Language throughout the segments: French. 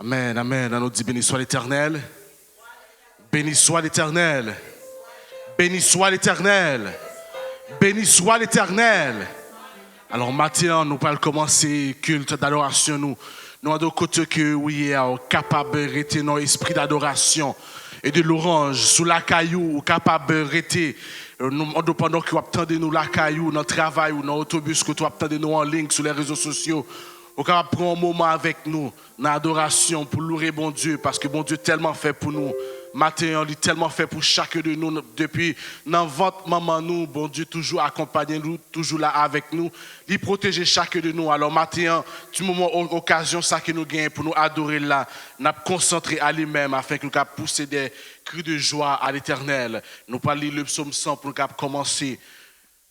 Amen, amen. On nous dit béni soit l'Éternel. Béni soit l'Éternel. Béni soit l'Éternel. Béni soit l'Éternel. Alors maintenant, nous allons commencer culte d'adoration. Nous avons côté que oui, capable de rester dans l'esprit d'adoration et de l'orange sous la caillou, capable de rester pendant que vous attendez nous la caillou dans le travail ou dans l'autobus, que vous attendez nous en ligne sur les réseaux sociaux. Vous pouvez prendre un moment avec nous dans l'adoration pour louer bon Dieu, parce que bon Dieu tellement fait pour nous. Matin, il tellement fait pour chacun de nous. Depuis dans votre maman, nous, bon Dieu toujours accompagné nous, toujours là avec nous. Il protège chacun de nous. Alors matin, du moment, occasion, ça que nous gagnons pour nous adorer là, nous concentrer à lui-même afin que nous puissions pousser des cris de joie à l'Éternel. Nous parlons le psaume 100 pour nous commencer.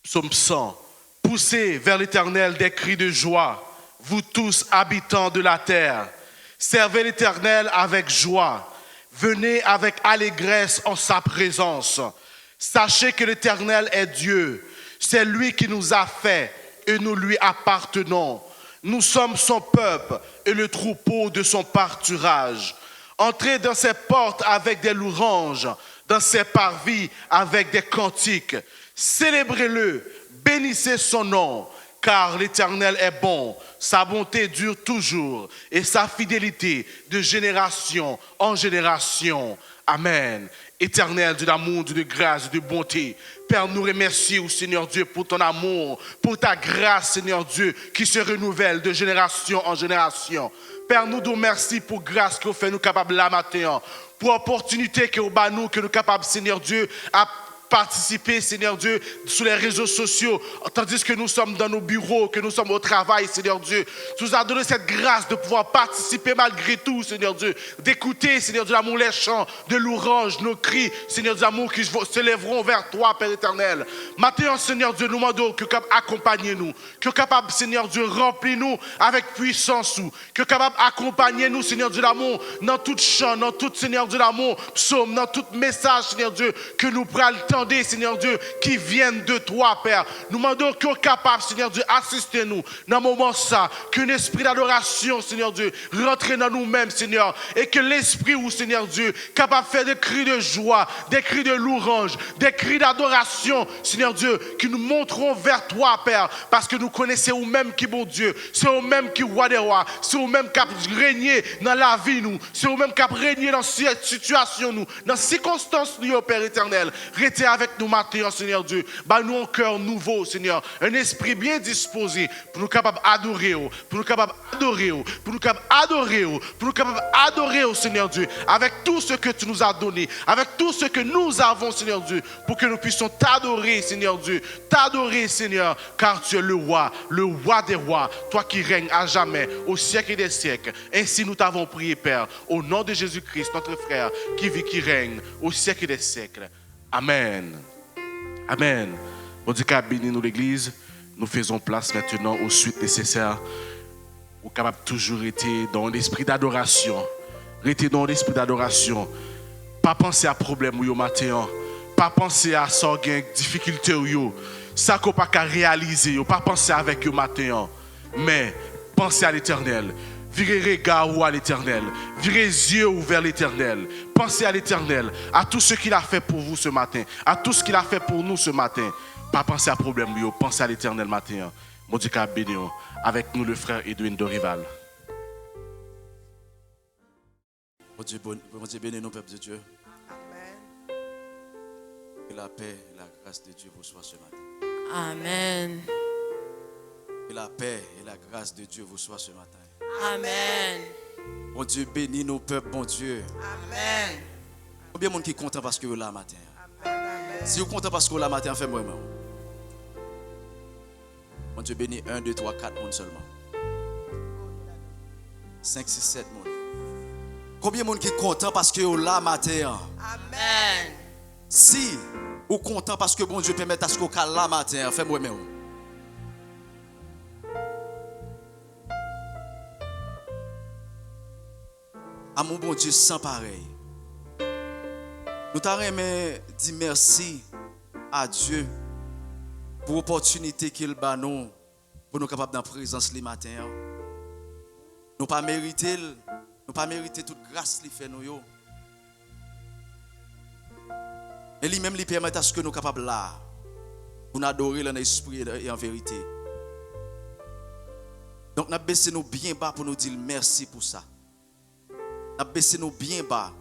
Psaume 100. Poussez vers l'Éternel des cris de joie. Vous tous, habitants de la terre, servez l'Éternel avec joie. Venez avec allégresse en sa présence. Sachez que l'Éternel est Dieu. C'est lui qui nous a fait et nous lui appartenons. Nous sommes son peuple et le troupeau de son pâturage. Entrez dans ses portes avec des louanges, dans ses parvis avec des cantiques. Célébrez-le, bénissez son nom. Car l'Éternel est bon, sa bonté dure toujours et sa fidélité de génération en génération. Amen. Éternel, Dieu d'amour, Dieu de grâce, de bonté. Père, nous remercions, Seigneur Dieu, pour ton amour, pour ta grâce, Seigneur Dieu, qui se renouvelle de génération en génération. Père, nous nous remercions pour grâce que vous faites nous capables là matin, pour opportunité que vous nous, que nous capables, Seigneur Dieu, à participer, Seigneur Dieu, sur les réseaux sociaux, tandis que nous sommes dans nos bureaux, que nous sommes au travail, Seigneur Dieu. Tu nous as donné cette grâce de pouvoir participer malgré tout, Seigneur Dieu, d'écouter, Seigneur Dieu, l'amour, les chants de l'orange, nos cris, Seigneur Dieu, l'amour qui se lèveront vers toi, Père éternel. Maintenant, Seigneur Dieu, nous demandons que capable accompagner nous, que capable, Seigneur Dieu, remplir nous avec puissance, que capable accompagner nous, Seigneur Dieu, l'amour, dans tout chant, dans tout, Seigneur Dieu, l'amour, psaume, dans tout message, Seigneur Dieu, que nous prenons le temps, Seigneur Dieu, qui viennent de toi, Père. Nous demandons que capable, Seigneur Dieu, assistez-nous dans un moment ça, qu'un esprit d'adoration, Seigneur Dieu, rentre dans nous-mêmes, Seigneur, et que l'esprit, où, Seigneur Dieu, capable de faire des cris de joie, des cris de louange, des cris d'adoration, Seigneur Dieu, que nous montrons vers toi, Père, parce que nous connaissons vous-même qui bon Dieu, c'est vous-même qui roi des rois, c'est vous-même qui régné dans la vie, nous, c'est vous-même qui régné dans cette situation, nous, dans ces circonstances, nous, Père éternel, restez avec nous maintenant, Seigneur Dieu. Bah, nous un cœur nouveau, Seigneur. Un esprit bien disposé pour nous capables d'adorer, pour nous capables d'adorer, pour nous capables d'adorer, pour nous capables d'adorer, Seigneur Dieu, avec tout ce que tu nous as donné, avec tout ce que nous avons, Seigneur Dieu, pour que nous puissions t'adorer, Seigneur Dieu. T'adorer, Seigneur, car tu es le roi des rois, toi qui règnes à jamais, au siècle des siècles. Ainsi nous t'avons prié, Père, au nom de Jésus-Christ, notre frère, qui vit, qui règne, au siècle des siècles. Amen. Amen. Bon Dieu qu'a béni nous l'église. Nous faisons place maintenant aux suites nécessaires pour capable toujours être dans l'esprit d'adoration. Rester dans l'esprit d'adoration. Pas penser à problème au matin. Pas penser à ça difficulté ou ça qu'on pas qu'à réaliser. Pas penser avec au matin. Mais penser à l'Éternel. Virez regard à l'Éternel. Virez yeux vers l'Éternel. Pensez à l'Éternel, à tout ce qu'il a fait pour vous ce matin, à tout ce qu'il a fait pour nous ce matin. Pas penser à problème, pensez à l'Éternel matin. Mon Dieu qu'a béni. Avec nous le frère Edwin Dorival. Mon Dieu béni nous, peuple de Dieu. Amen. Que la paix et la grâce de Dieu vous soient ce matin. Amen. Que la paix et la grâce de Dieu vous soient ce matin. Amen. Mon Dieu bénit nos peuples, mon Dieu. Amen. Combien de monde qui est content parce que vous êtes là matin? Amen. Si vous êtes content parce que vous êtes là matin, faites-moi. Mon Dieu bénit 1, 2, 3, 4 monde seulement. 5, 6, 7 monde. Combien de monde qui est content parce que vous êtes là matin? Amen. Si vous êtes content parce que bon Dieu permet à ce que vous êtes là matin, faites-moi. À mon bon Dieu sans pareil. Nous t'aimons dire merci à Dieu pour l'opportunité qu'il bat nous pour nous capables d'en présence les matins. Nous pas mérité, nous Nous pas mériter toute grâce qu'il fait nous. Et lui-même, il permet à ce que nous sommes capables là, pour nous adorer en esprit et en vérité. Donc, nous baissons nous bien bas pour nous dire merci pour ça. Nous baissons nous bien bas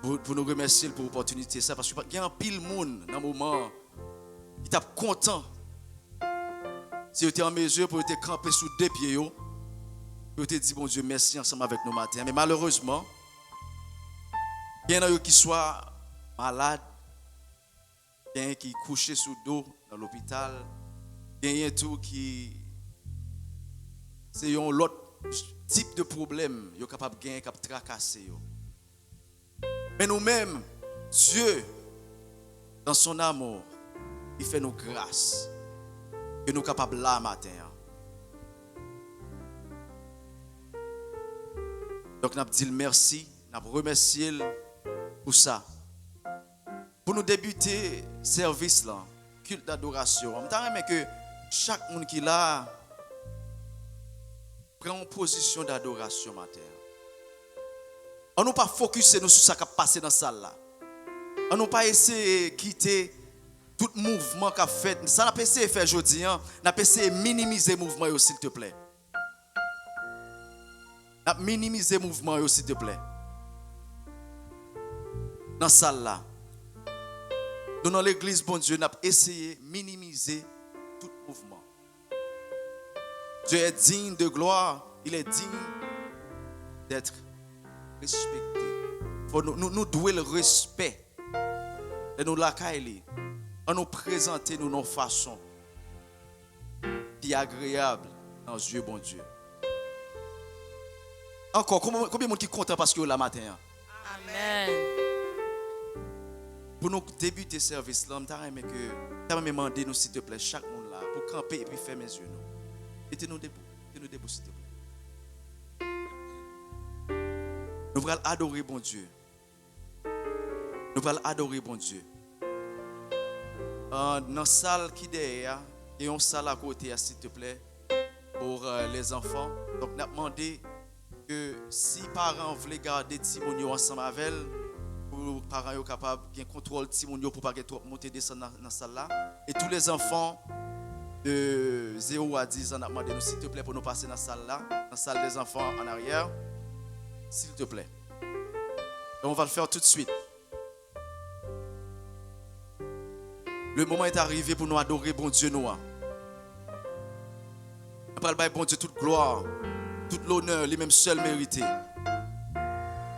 pour nous remercier pour l'opportunité. Parce qu'il y a un pile monde dans le moment qui est content. Si vous êtes en mesure pour être campé sous deux pieds, vous te dit bon Dieu merci ensemble avec nous matin. Mais malheureusement, il y en a qui soient malades, il y en a qui couchent sous dos dans l'hôpital, il y en a tout qui c'est un autre type de problème, ils sont capables de gagner, de tracasser. Mais nous-mêmes, Dieu, dans son amour, il fait nos grâces. Que nous sommes capables là matin. Donc nous dit merci, nous remercié pour ça. Pour nous débuter service là, culte d'adoration. On me que chaque monde qui est là prend une position d'adoration matin. On ne pas focuser nous sur ce qui a passé dans la salle là. On ne pas essayer de quitter tout mouvement qu'a fait. Ça n'a pas essayé de faire aujourd'hui. On a essayé de minimiser le mouvement s'il te plaît. On a minimiser le mouvement s'il te plaît. Dans la salle là. Nous dans l'église, bon Dieu, on a essayé de minimiser tout mouvement. Dieu est digne de gloire. Il est digne d'être respecté. Nous devons le respect. Et nous l'accueillir. On nous présenter nos façons qui est agréable dans les yeux bon Dieu. Encore, combien de monde qui est content parce que la matin? Amen. Pour nous débuter le service, là, je vais demander nous s'il te plaît, chaque monde là, pour camper et puis fermer les yeux. Mettez-nous debout. Mettez-nous debout s'il te plaît. Nous allons adorer bon Dieu. Nous allons adorer bon Dieu. Dans la salle qui est derrière, il y a une salle à côté, s'il te plaît, pour les enfants. Donc, nous avons demandé que si les parents veulent garder Timonio ensemble avec elles, pour les parents soient capables de contrôler Timonio pour ne pas trop monter et descendre dans la salle là. Et tous les enfants de 0 à 10 ans, nous avons demandé, s'il te plaît, pour nous passer dans la salle là, dans la salle des enfants en arrière. S'il te plaît. Et on va le faire tout de suite. Le moment est arrivé pour nous adorer bon Dieu nous. Après le bon Dieu toute gloire, toute l'honneur, les mêmes seuls mérités.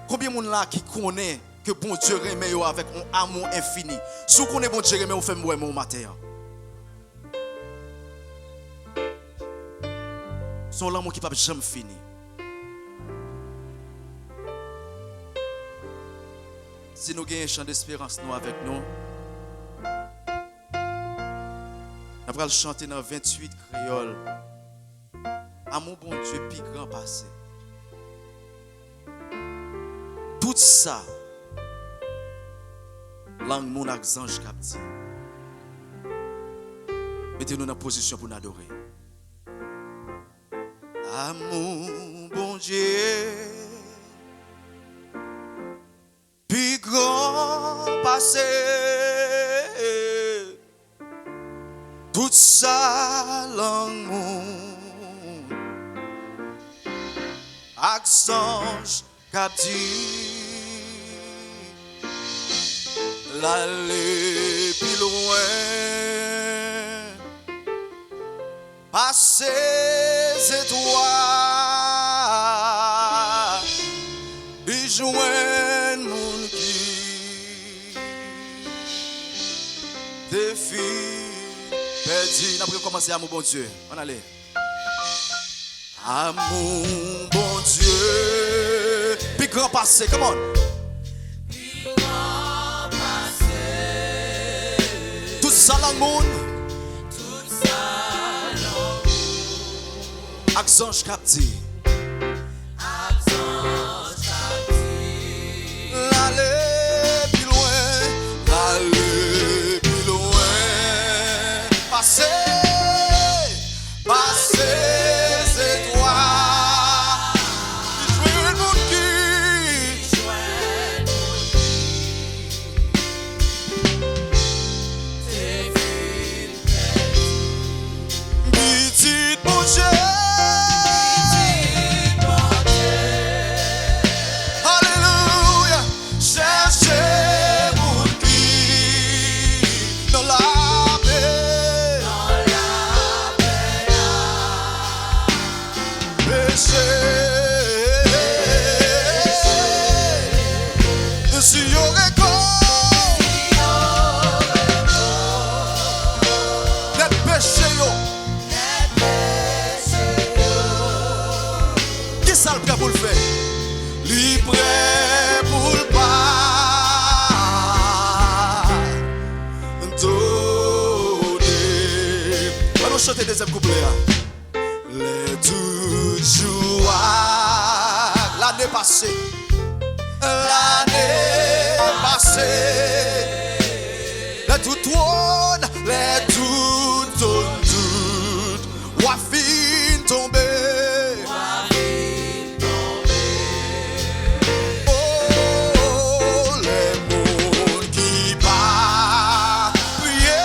Combien de monde là qui connaît que bon Dieu remet avec un amour infini? Si vous connaissez bon Dieu remet vous faites moi mon matin. Son l'amour qui ne peut jamais finir. Si nous gagnons un chant d'espérance nous avec nous. On va le chanter dans 28 créoles. À mon bon Dieu, puis grand passé. Tout ça, langue mon ange cap dit. Mettez-nous dans position pour nous adorer. À mon bon Dieu, puis grand passé. Tout ça l'amour Axange cap dit l'aller plus loin passer étoiles et joindre mon qui défie. Nous allons commencer à mon bon Dieu. On allait. À mon bon Dieu. Puis grand passé, come on. Puis grand passé. Tout ça dans le monde. Tout ça dans le monde. Axange cap dit. Axange cap dit. L'aller plus loin. L'aller plus loin. Passer. Passer, c'est toi. Si yo récolte net péché yo, qui ça le prêt pour le faire? Li prêt pour le donner. On va chanter deuxième couplet. Les toujours l'année passée. L'année passée, les tout trône, les tout wafin tombé. Oh, les mondes qui partent, prier,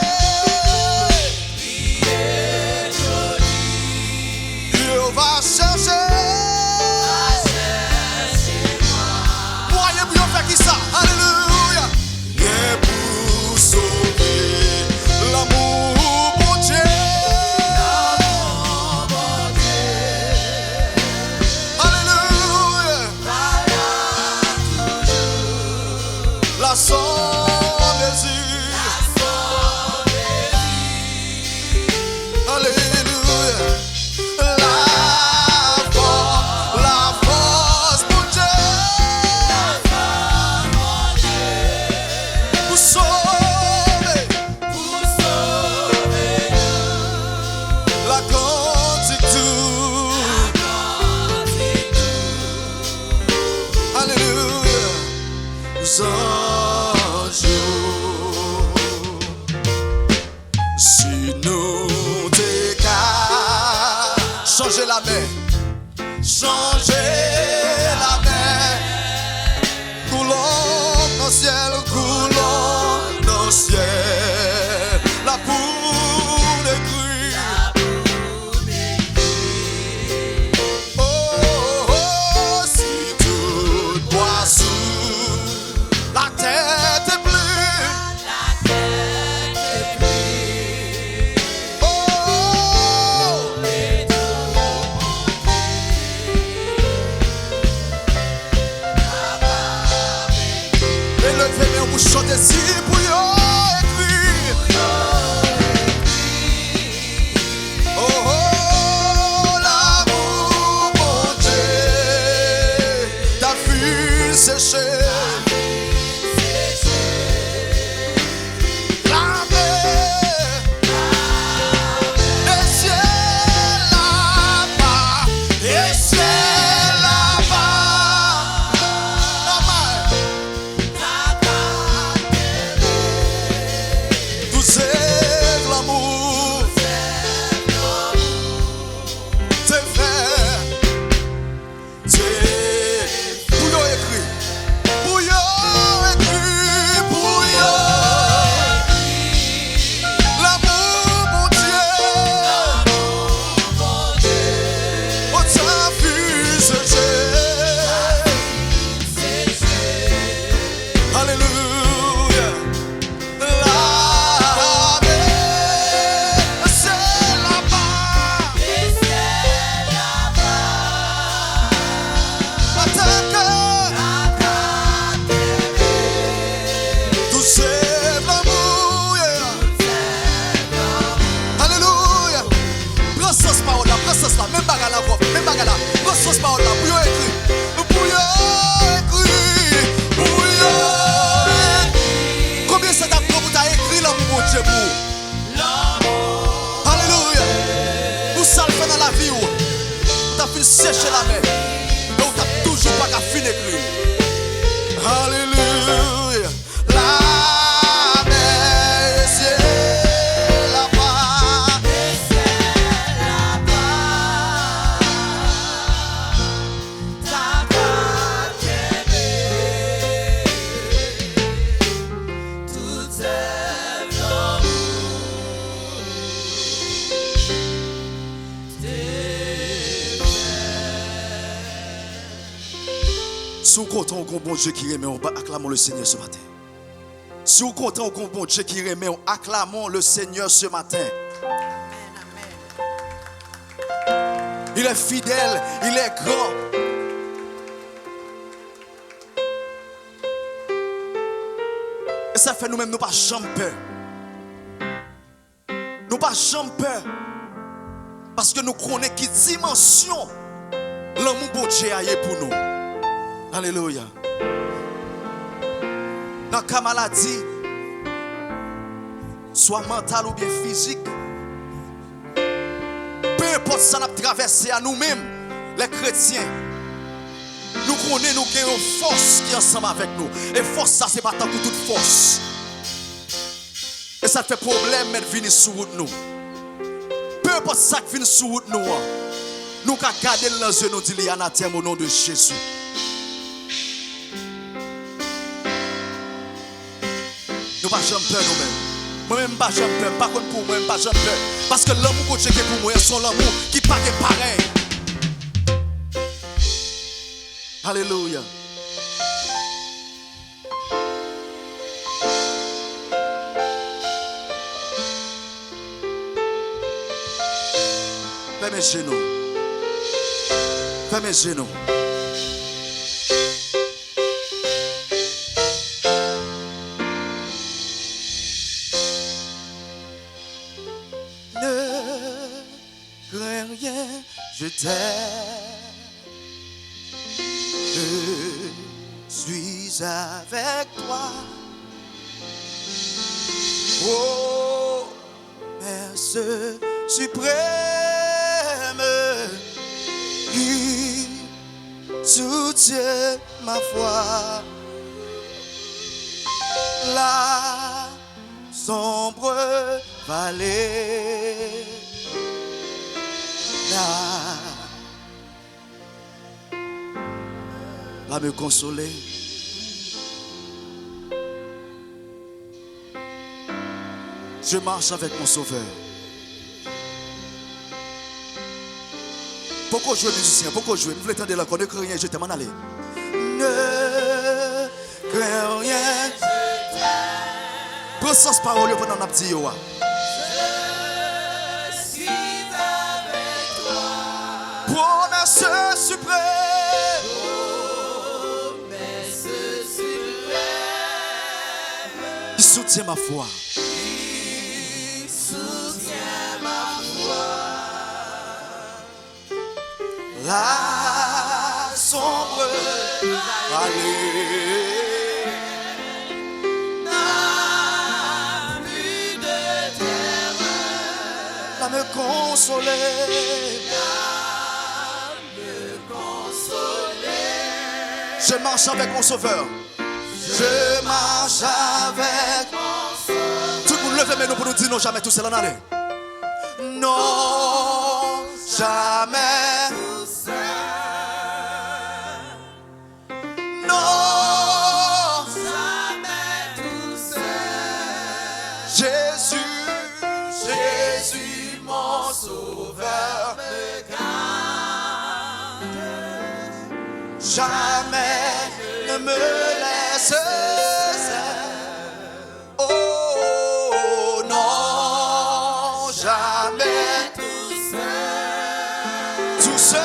Dieu va chercher. Qui ça? Alléluia. Et pour sauver l'amour, mon Dieu. Alléluia. La son désir. Alléluia. La force, mon Dieu. La gratitude. Alléluia. Nous anges, si nous t'écarts, changer la main, changer la main, coulons dans le ciel, coulons dans le ciel, la poule des cris. Oh, si tout boit sous la tête est bleue. Oh, élevez mes bouches, chantez si pour yo écrire. Oh, l'amour, mon Dieu, ta fille séchée. La mer, et ciel là-bas, et ciel là-bas. La mer, tout c'est l'amour, c'est fait, c'est pour yo écrit, pour yo écrit, pour yo. L'amour, mon Dieu, oh, ta fille séchée. Alléluia. La mer, c'est là-bas. Attaque, tout c'est l'amour, yeah. Alléluia. Prends ce parole là, prends ce là, même bagarre là, même bagarre là. Prends ce parole là, pour yo écrit, pour yo écrit, pour yo écrit. Combien ça t'a pris pour t'as écrit l'amour, mon Dieu, pour? Alléluia. Pour ça le fait dans la vie, ou t'as fait sécher la mer, mais ou t'as toujours pas qu'à finir écrit. Alléluia. La mer, c'est là-bas. Si vous comptez un bon Dieu qui remet, acclamons le Seigneur ce matin. Si vous comptez un bon Dieu qui remet, acclamons le Seigneur ce matin. Amen. Il est fidèle, il est grand. Et ça fait nous-mêmes, nous pas jamais peur. Nous pas jamais peur. Parce que nous connaissons qui dimension l'amour pour Dieu a pour nous. Alléluia. Dans la maladie, soit mentale ou bien physique, peu importe ça nous traversé à nous-mêmes, les chrétiens, nous connaissons nous avons une force qui est ensemble avec nous. Et force ça c'est pas tant que toute force. Et ça fait problème mais venir sur nous. Peu importe ça qui vient sur nous, nous avons gardé dans les yeux nous dit anathème au nom de Jésus. Nous pas jamais peur nous-mêmes. Moi-même pas jamais peur. Par contre pour moi, pas jamais peur. Parce que l'amour que j'ai pour moi, c'est l'amour qui pas pareil. Alléluia. Fais mes genoux. Fais mes genoux. Je t'aime, je suis avec toi. Oh, Père suprême, qui soutient ma foi. La sombre vallée. Va me consoler. Je marche avec mon Sauveur. Pourquoi jouer musicien? Pourquoi jouer? Vous voulez entendre la ne crains rien, je t'aime en aller. Ne crains rien. Prends sens parole pendant la petite yoa. Promesse suprême. Il soutient ma foi. Il soutient ma foi. La sombre vallée N'a plus de terreur. va me consoler. Je marche avec mon Sauveur. Je marche avec mon Sauveur. Tout le monde levez mes noms pour nous dire non, jamais tout seul en aller. Non, jamais. Non, Jamais tout seul. Jésus, Jésus, mon Sauveur. Jamais ne me laisse seul. Oh non, jamais Tout seul. tout seul.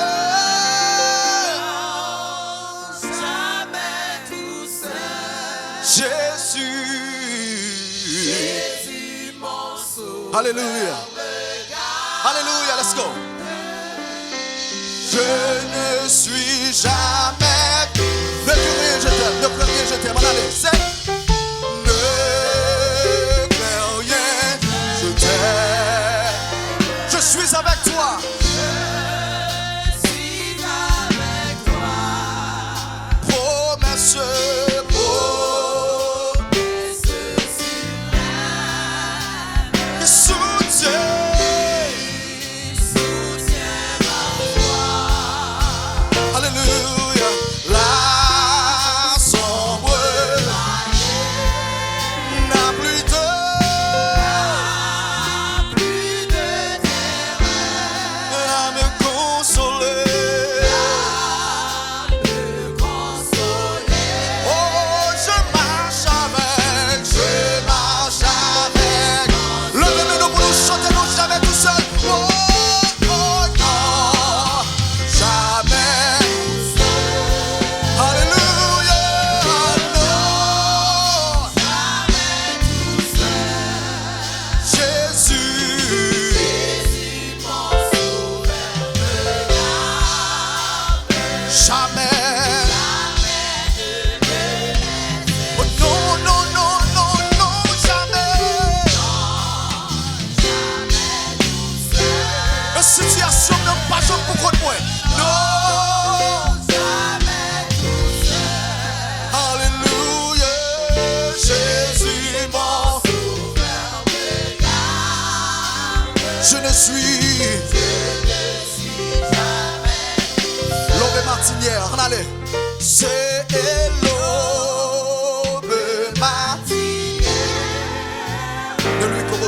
Jamais tout seul. Jésus. Jésus mon sauveur. Alléluia. Alléluia, let's go. Je ne suis jamais. Ne crains, je t'aime, ne crains rien, je t'aime. Allez, c'est. Ne crains rien, je t'aime. Je suis avec toi. Je suis avec toi. Promesse, Promesse suprême. il soutient. Il soutient ma foi. Alléluia.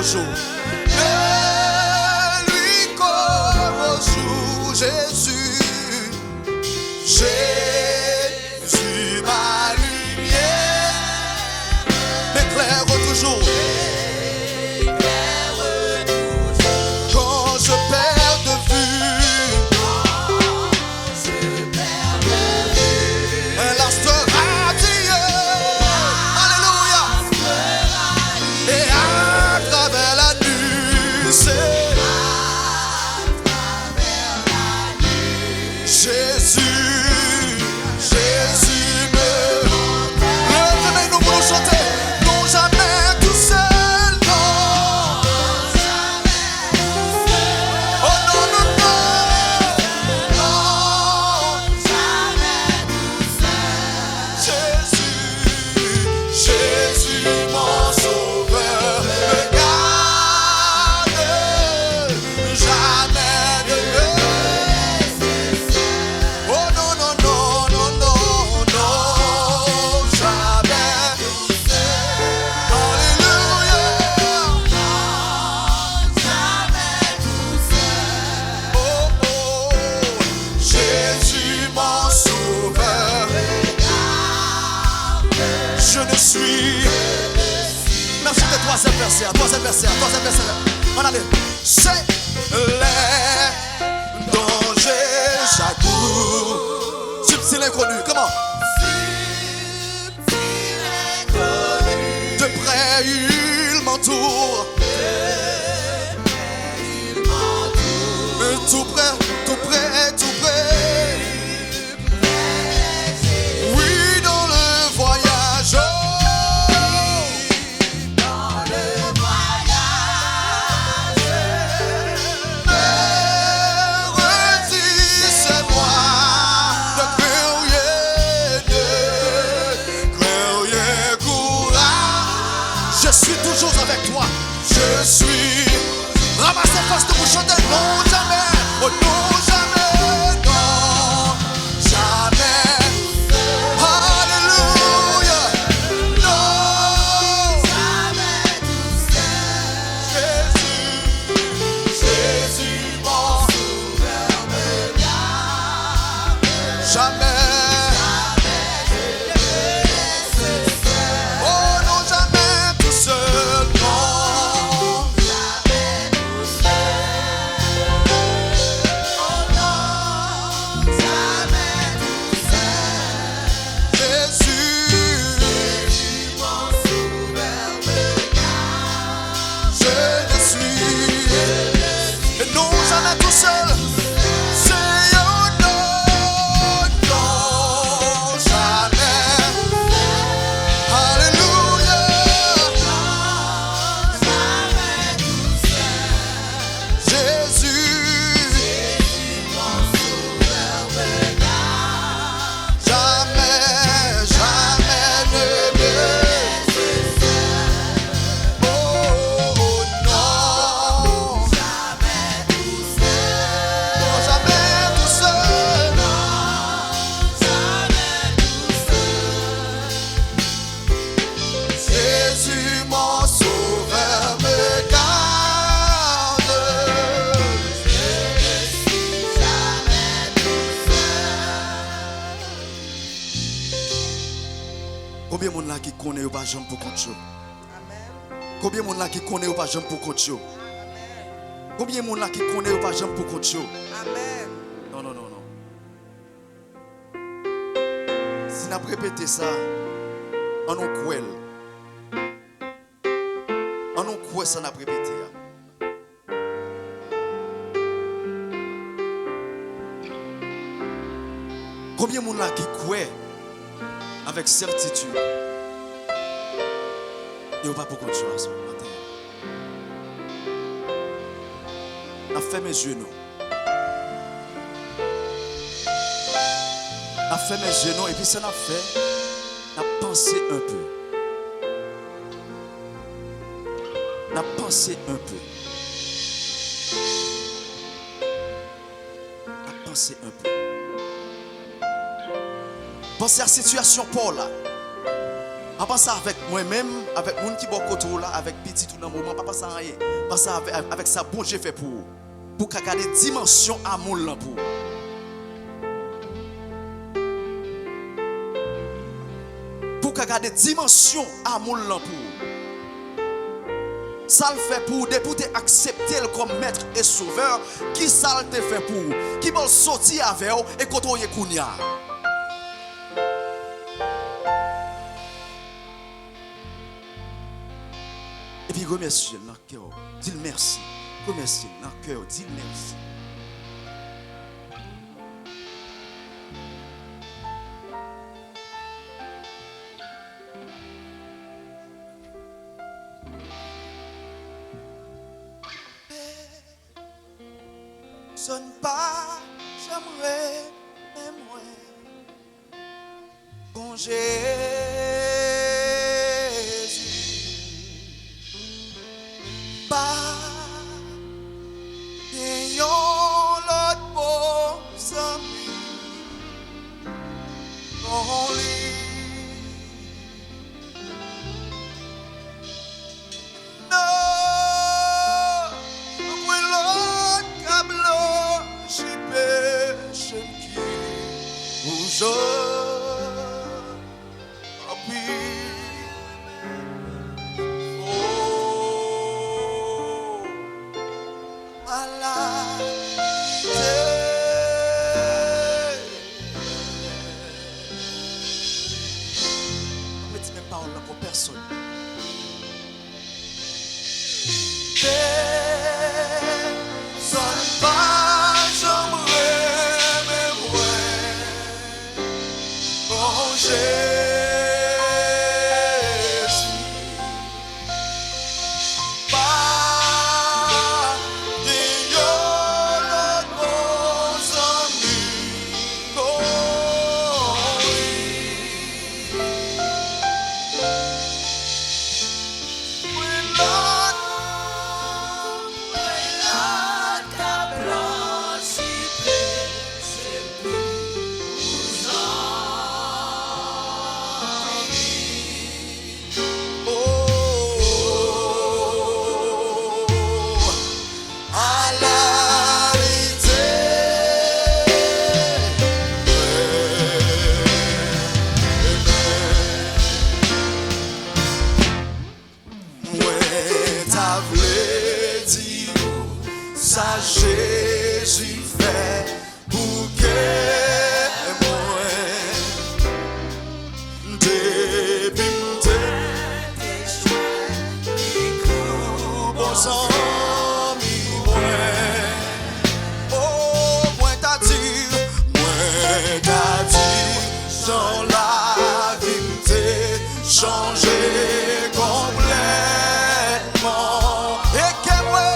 au jour. De lui comme au jour, Jésus. Jésus, ma lumière, m'éclaire toujours. Quand je perds de vue, elle restera Dieu. Alléluia. Et à travers la nuit, c'est Jésus. Non jamais tout seul, non. Oh non, non, non, non. Jésus, mon sauveur, me garde, jamais ne me laisse. Oh non, non, non, non, non, non, jamais. Je ne suis. Merci de troisième verset. On allait. C'est les dangers, chaque jour. Subtil inconnu. Comment? De près il m'entoure. Tout près, tout près, tout près. Oui, dans le voyage. Je suis toujours avec toi. Je suis. Ramassez force de vous chanter. Non, jamais. Oh non, jamais. Non, jamais. Alléluia. Non. Jésus, mon sauveur me garde. Jamais. Combien de monde là qui connaît ou pas jambe pour compte? Combien de monde là qui connaît ou pas jambe pour compte? Combien de monde là qui connaît ou pas jambe pour compte? Amen. Non, non, non, non. Si nous répété ça, on nous croit. On nous croit ça, nous répété. Combien de monde là qui croit avec certitude? Il n'y a pas beaucoup de choses ce matin. On a fermé les yeux, nous. On a fermé les yeux, nous. Et puis ça, on a fait. On a pensé un peu. On a pensé un peu. On a pensé un peu. Pensez à la situation Paul là. On pense avec moi-même. avec moun qui bon côté là avec petit tout dans moment pas ça rien. Pas ça avec ça bon Dieu fait pour garder dimension amour là pour. Pour garder dimension amour là pour. Ça le fait pour accepter comme maître et sauveur. Qui ça le fait pour? Qui va sortir avec vous et côtoyer Kounia? Et puis remercie dans le cœur. Dis merci. Remercie dans le cœur. Dis merci. Sonne pas, j'aimerais, mais moi, bon Jésus, pas, ayons l'autre beau ami, bon lit, non. Personne. Sonne pas, j'aimerais, mais moi, bon Jésus, pas d'ignorer nos amis, non, ça Jésus fait pour que moi débimte bon sang mi moi oh moi t'a dit dans la vie t'es changé complètement et que moi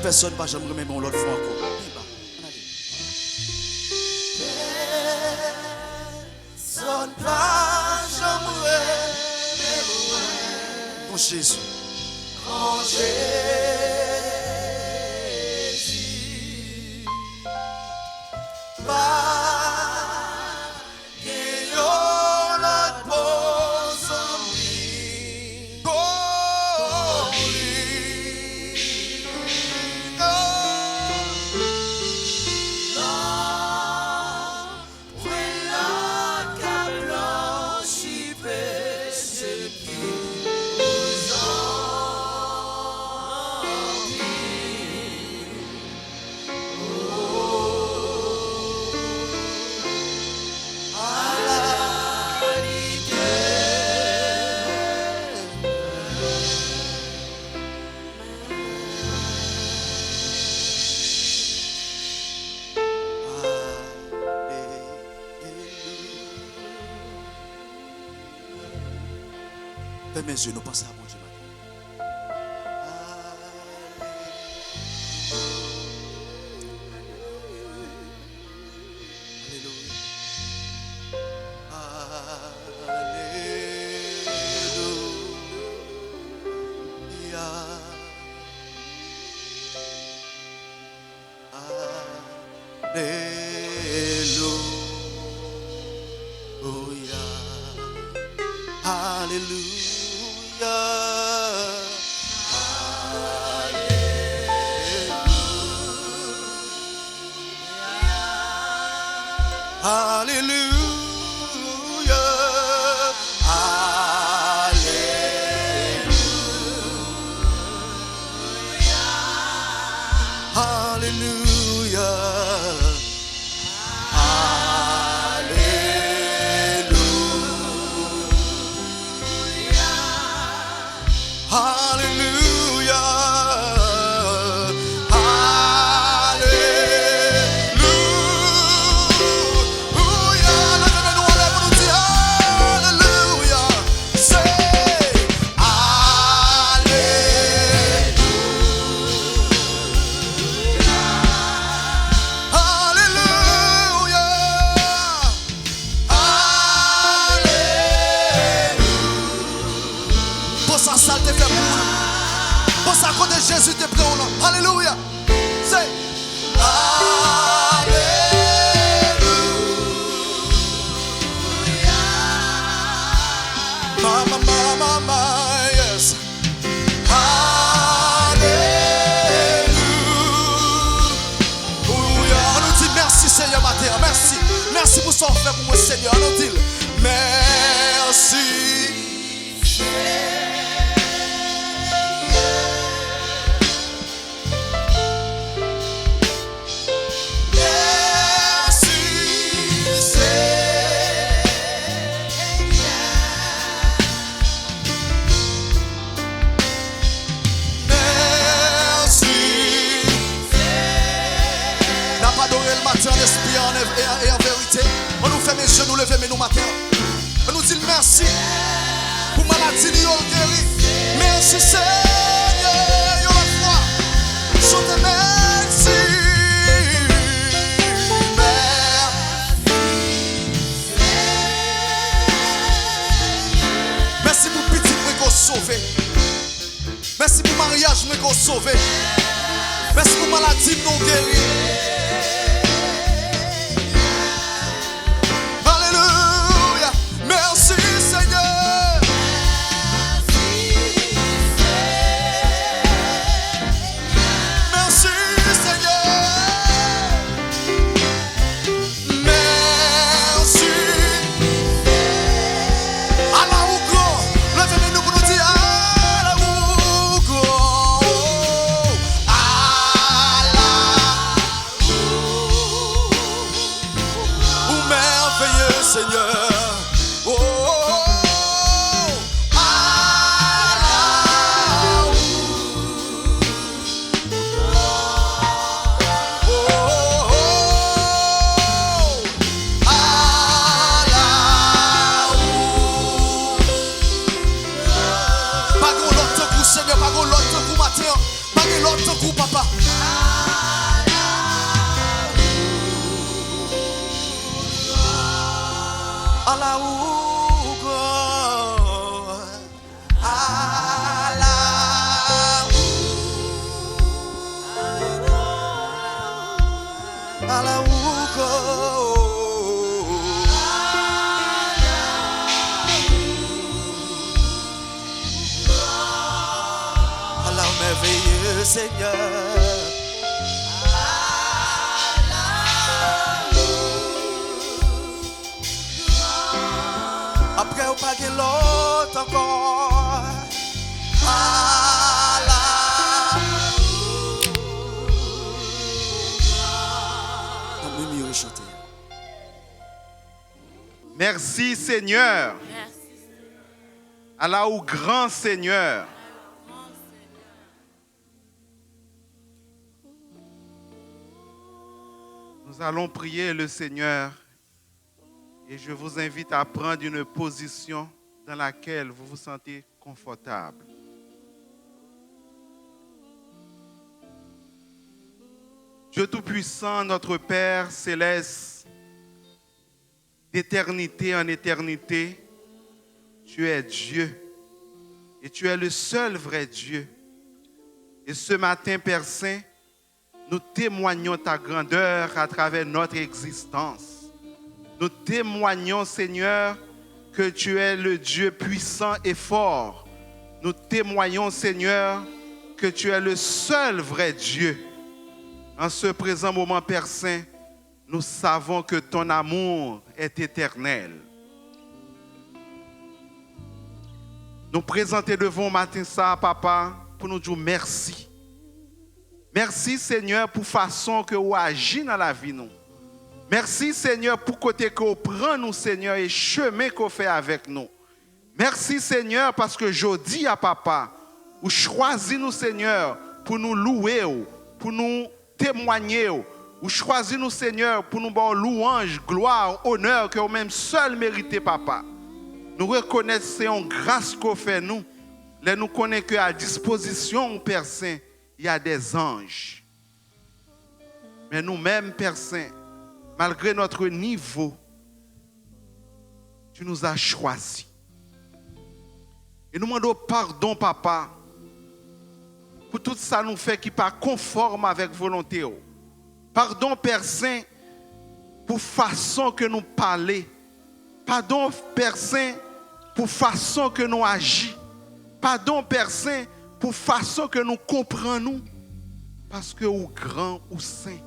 personne pas jamais remettre l'autre fois encore. Viens bas, on allait. Son pas j'aimerais Mon Jésus. en Jésus. Pas guérir notre bosom comme lui. Fermez mes yeux, nous pensons à mon Dieu. Jésus te prend là. Alléluia. C'est Alléluia. Mama, mama, mama, yes. Alléluia. On nous dit merci Seigneur matin. Merci. Merci pour son fait pour moi Seigneur. On nous dit merci. En esprit et en vérité, on nous fait mes genoux lever mais nous matin. On nous dit merci pour maladie nous guéri. Merci Seigneur, une autre fois. Chantez merci. Merci pour petit nous sauvé. Merci pour mariage nous sauvé. Merci pour maladie nous guéri. Merci Seigneur. Merci Seigneur. Merci. Allah ou grand. Levez-nous pour nous dire Allah ou grand. Allah ou merveilleux Seigneur. Papa. Alaugo. Allah merveilleux Seigneur. Après ou pas l'autre encore. Merci Seigneur. Allah au grand Seigneur. Nous allons prier le Seigneur et je vous invite à prendre une position dans laquelle vous vous sentez confortable. Dieu Tout-Puissant, notre Père céleste, d'éternité en éternité, tu es Dieu et tu es le seul vrai Dieu. Et ce matin, Père Saint, nous témoignons ta grandeur à travers notre existence. Nous témoignons, Seigneur, que tu es le Dieu puissant et fort. Nous témoignons, Seigneur, que tu es le seul vrai Dieu. En ce présent moment, Père Saint, nous savons que ton amour est éternel. Nous présenter devant matin ça, Papa, pour nous dire merci. Merci, Seigneur, pour la façon que vous agissez dans la vie. Nous. Merci, Seigneur, pour côté que vous prenez nous, Seigneur, et chemin que vous faites avec nous. Merci, Seigneur, parce que je dis à Papa, vous choisissez nous, Seigneur, pour nous louer, pour nous témoigner. Vous choisissez nous, Seigneur, pour nous donner louange, gloire, honneur que vous-même seul méritez, Papa. Nous reconnaissons une grâce qu'on fait nous. Là, nous connaissons qu'à disposition, Père Saint, il y a des anges. Mais nous-mêmes, Père Saint, malgré notre niveau, tu nous as choisis. Et nous demandons pardon, Papa, pour tout ça nous fait qui n'est pas conforme avec volonté. Pardon, Père Saint, pour façon que nous parlons. Pardon, Père Saint, pour façon que nous agissons. Pardon, Père Saint, pour façon que nous comprenons. Parce que ou grand, ou saint,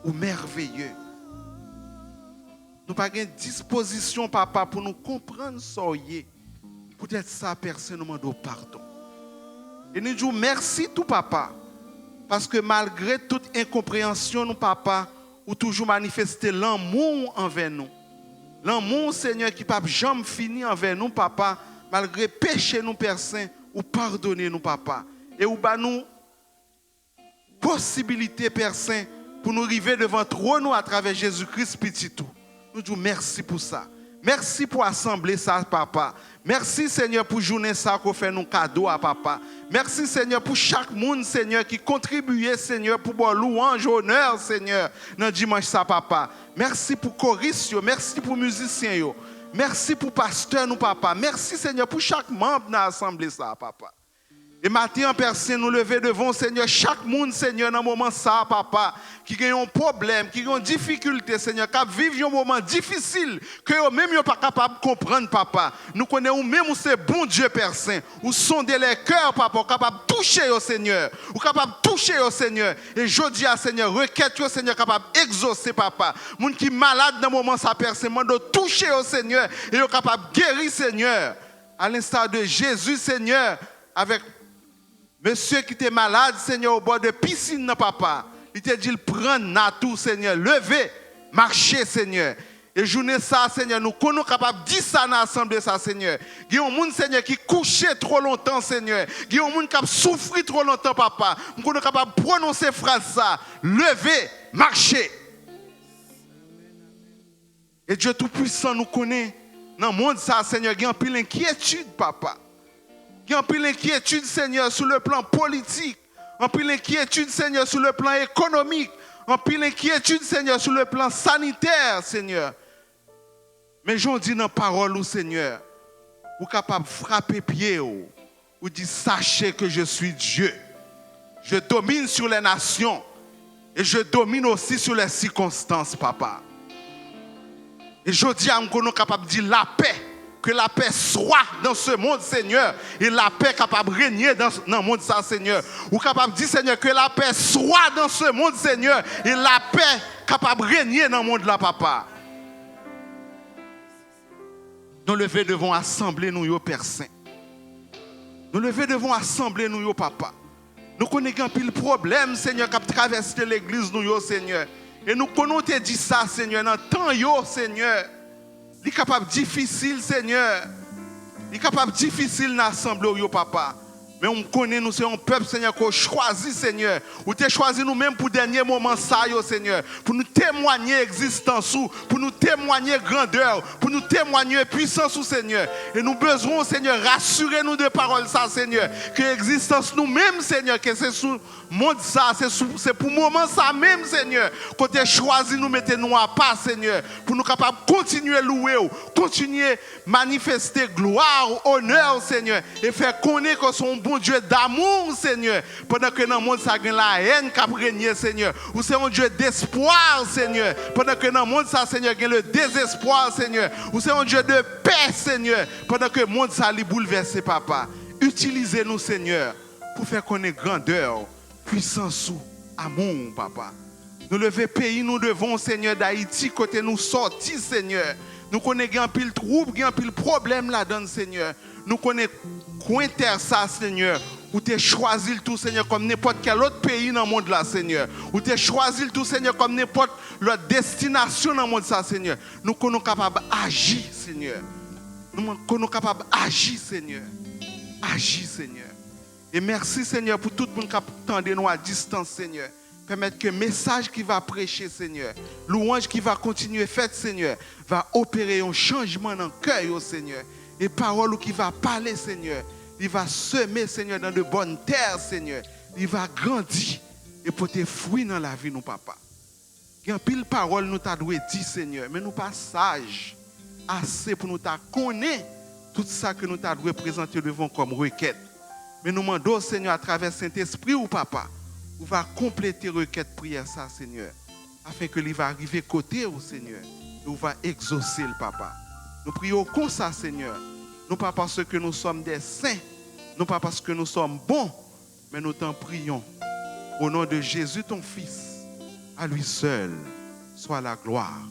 ou merveilleux. Nous n'avons pas de disposition, Papa, pour nous comprendre ça. Peut-être ça, Père Saint, nous demandons pardon. Et nous disons merci tout, Papa. Parce que malgré toute incompréhension, nous, Papa, ou toujours manifester l'amour envers nous. L'amour, Seigneur, qui ne peut jamais finir envers nous, Papa, malgré péché, nous, Père Saint, ou pardonner nous, Papa. Et ou bah nous possibilité, Père Saint, pour nous arriver devant toi, nous, à travers Jésus-Christ, petit tout. Nous disons merci pour ça. Merci pour assembler ça, Papa. Merci, Seigneur, pour journée ça qu'on fait nos cadeaux à Papa. Merci, Seigneur, pour chaque monde, Seigneur, qui contribue, Seigneur, pour bon louange, honneur, Seigneur, dans dimanche ça, Papa. Merci pour choristes, merci pour musiciens, merci pour pasteur, nous, Papa. Merci, Seigneur, pour chaque membre dans l'assemblée ça, Papa. Et maintenant, Père Saint, nous lever devant, Seigneur, chaque monde, Seigneur, dans un moment ça, Papa, qui a un problème, qui a une difficulté, Seigneur, qui vivent un moment difficile, que eux-mêmes sont pas capables de comprendre, Papa. Nous connaissons même c'est bon Dieu, Père Saint, ou sondez les cœurs, Papa, capable de toucher au Seigneur, ou capable de toucher au Seigneur. Et je dis à Seigneur, requête au Seigneur, capable d'exaucer, Papa. Moun qui malade dans un moment ça, Père Saint, de toucher au Seigneur, et est capable de guérir, Seigneur. À l'instar de Jésus, Seigneur, avec monsieur qui était malade, Seigneur, au bord de piscine, Papa, il t'a dit, prendre natou, Seigneur, levez, marchez, Seigneur. Et journée ça, Seigneur, nous sommes capables de dire ça dans l'assemblée, ça, Seigneur. Il y a un monde, Seigneur, qui couchait trop longtemps, Seigneur. Il y a un monde qui a souffert trop longtemps, Papa. Nous sommes capables de prononcer phrase ça, levez, marchez. Et Dieu Tout-Puissant nous connaît. Dans le monde, ça, Seigneur, il y a un peu d'inquiétude, Papa. Il y a un peu d'inquiétude, Seigneur, sur le plan politique. Un peu d'inquiétude, Seigneur, sur le plan économique. Un peu d'inquiétude, Seigneur, sur le plan sanitaire, Seigneur. Mais j'en dis dans la parole au Seigneur, vous êtes capable de frapper pied ou dire sachez que je suis Dieu. Je domine sur les nations et je domine aussi sur les circonstances, papa. Et je dis à nous qu'on est capable de dire la paix, que la paix soit dans ce monde, Seigneur, et la paix capable de régner dans le monde, ça, Seigneur. Ou capable de dire, Seigneur, que la paix soit dans ce monde, Seigneur, et la paix capable de régner dans le monde, là, papa. Nous lever devons assembler nous, yo Père Saint. Nous lever devons assembler nous, yo papa. Nous connaissons un pile problème, Seigneur, qui a traversé l'église, nous, yo, Seigneur. Et nous connaissons te dit ça, Seigneur, dans le temps, yo, Seigneur. Il est capable difficile, Seigneur. Il est capable difficile d'assembler, yo, papa. Mais on connaît, nous, c'est un peuple, Seigneur, qu'on choisit, Seigneur. Ou tu choisi nous-mêmes pour le dernier moment, ça, yo, Seigneur. Pour nous témoigner existence, pour nous témoigner grandeur, pour nous témoigner puissance, Seigneur. Et nous besoin, Seigneur, rassurez-nous de paroles, ça, Seigneur. Que l'existence nous-mêmes, Seigneur, que c'est sous monde, ça, c'est pour le moment, ça même, Seigneur. Quand tu choisi, nous mettez-nous à part, Seigneur. Pour nous capables de continuer à louer, continuer à manifester gloire, honneur, Seigneur. Et faire connaître que son bon Dieu d'amour, Seigneur. Pendant que dans le monde, ça a la haine qui a régné, Seigneur. Ou c'est un Dieu d'espoir, Seigneur. Pendant que dans le monde, ça, Seigneur, il y a le désespoir, Seigneur. Ou c'est un Dieu de paix, Seigneur. Pendant que le monde, ça a bouleversé, papa. Utilisez-nous, Seigneur, pour faire connaître grandeur, puissance, amour, papa. Nous lever pays, nous devons, Seigneur, d'Haïti, côté nous sortir, Seigneur. Nous connaissons un pile trouble, un pile problème là-dedans, Seigneur. Nous connaissons coin terre ça, Seigneur. Ou tu as choisi le tout, Seigneur, comme n'importe quel autre pays dans le monde là, Seigneur. Ou tu as choisi le tout, Seigneur, comme n'importe l'autre destination dans le monde ça, Seigneur. Nous sommes capables d'agir, Seigneur. Nous sommes capables d'agir, Seigneur. Agir, Seigneur. Et merci, Seigneur, pour tout le monde qui attend nous à distance, Seigneur. Permettre que le message qui va prêcher, Seigneur, louange qui va continuer faire, Seigneur, va opérer un changement dans le cœur, Seigneur. Et parole qui va parler, Seigneur, il va semer, Seigneur, dans de bonnes terres, Seigneur. Il va grandir et porter fruit dans la vie, nous, papa. Il y a un pile parole nous t'a doué dit, Seigneur, mais nous pas sages assez pour nous t'a connaître tout ça que nous t'a doué présenter devant comme requête. Mais nous demandons, Seigneur, à travers Saint-Esprit ou papa, on va compléter requête prière ça, Seigneur, afin que il va arriver côté au Seigneur et on va exaucer le papa. Nous prions comme ça, Seigneur. Non pas parce que nous sommes des saints, non pas parce que nous sommes bons, mais nous t'en prions. Au nom de Jésus, ton Fils, à lui seul soit la gloire,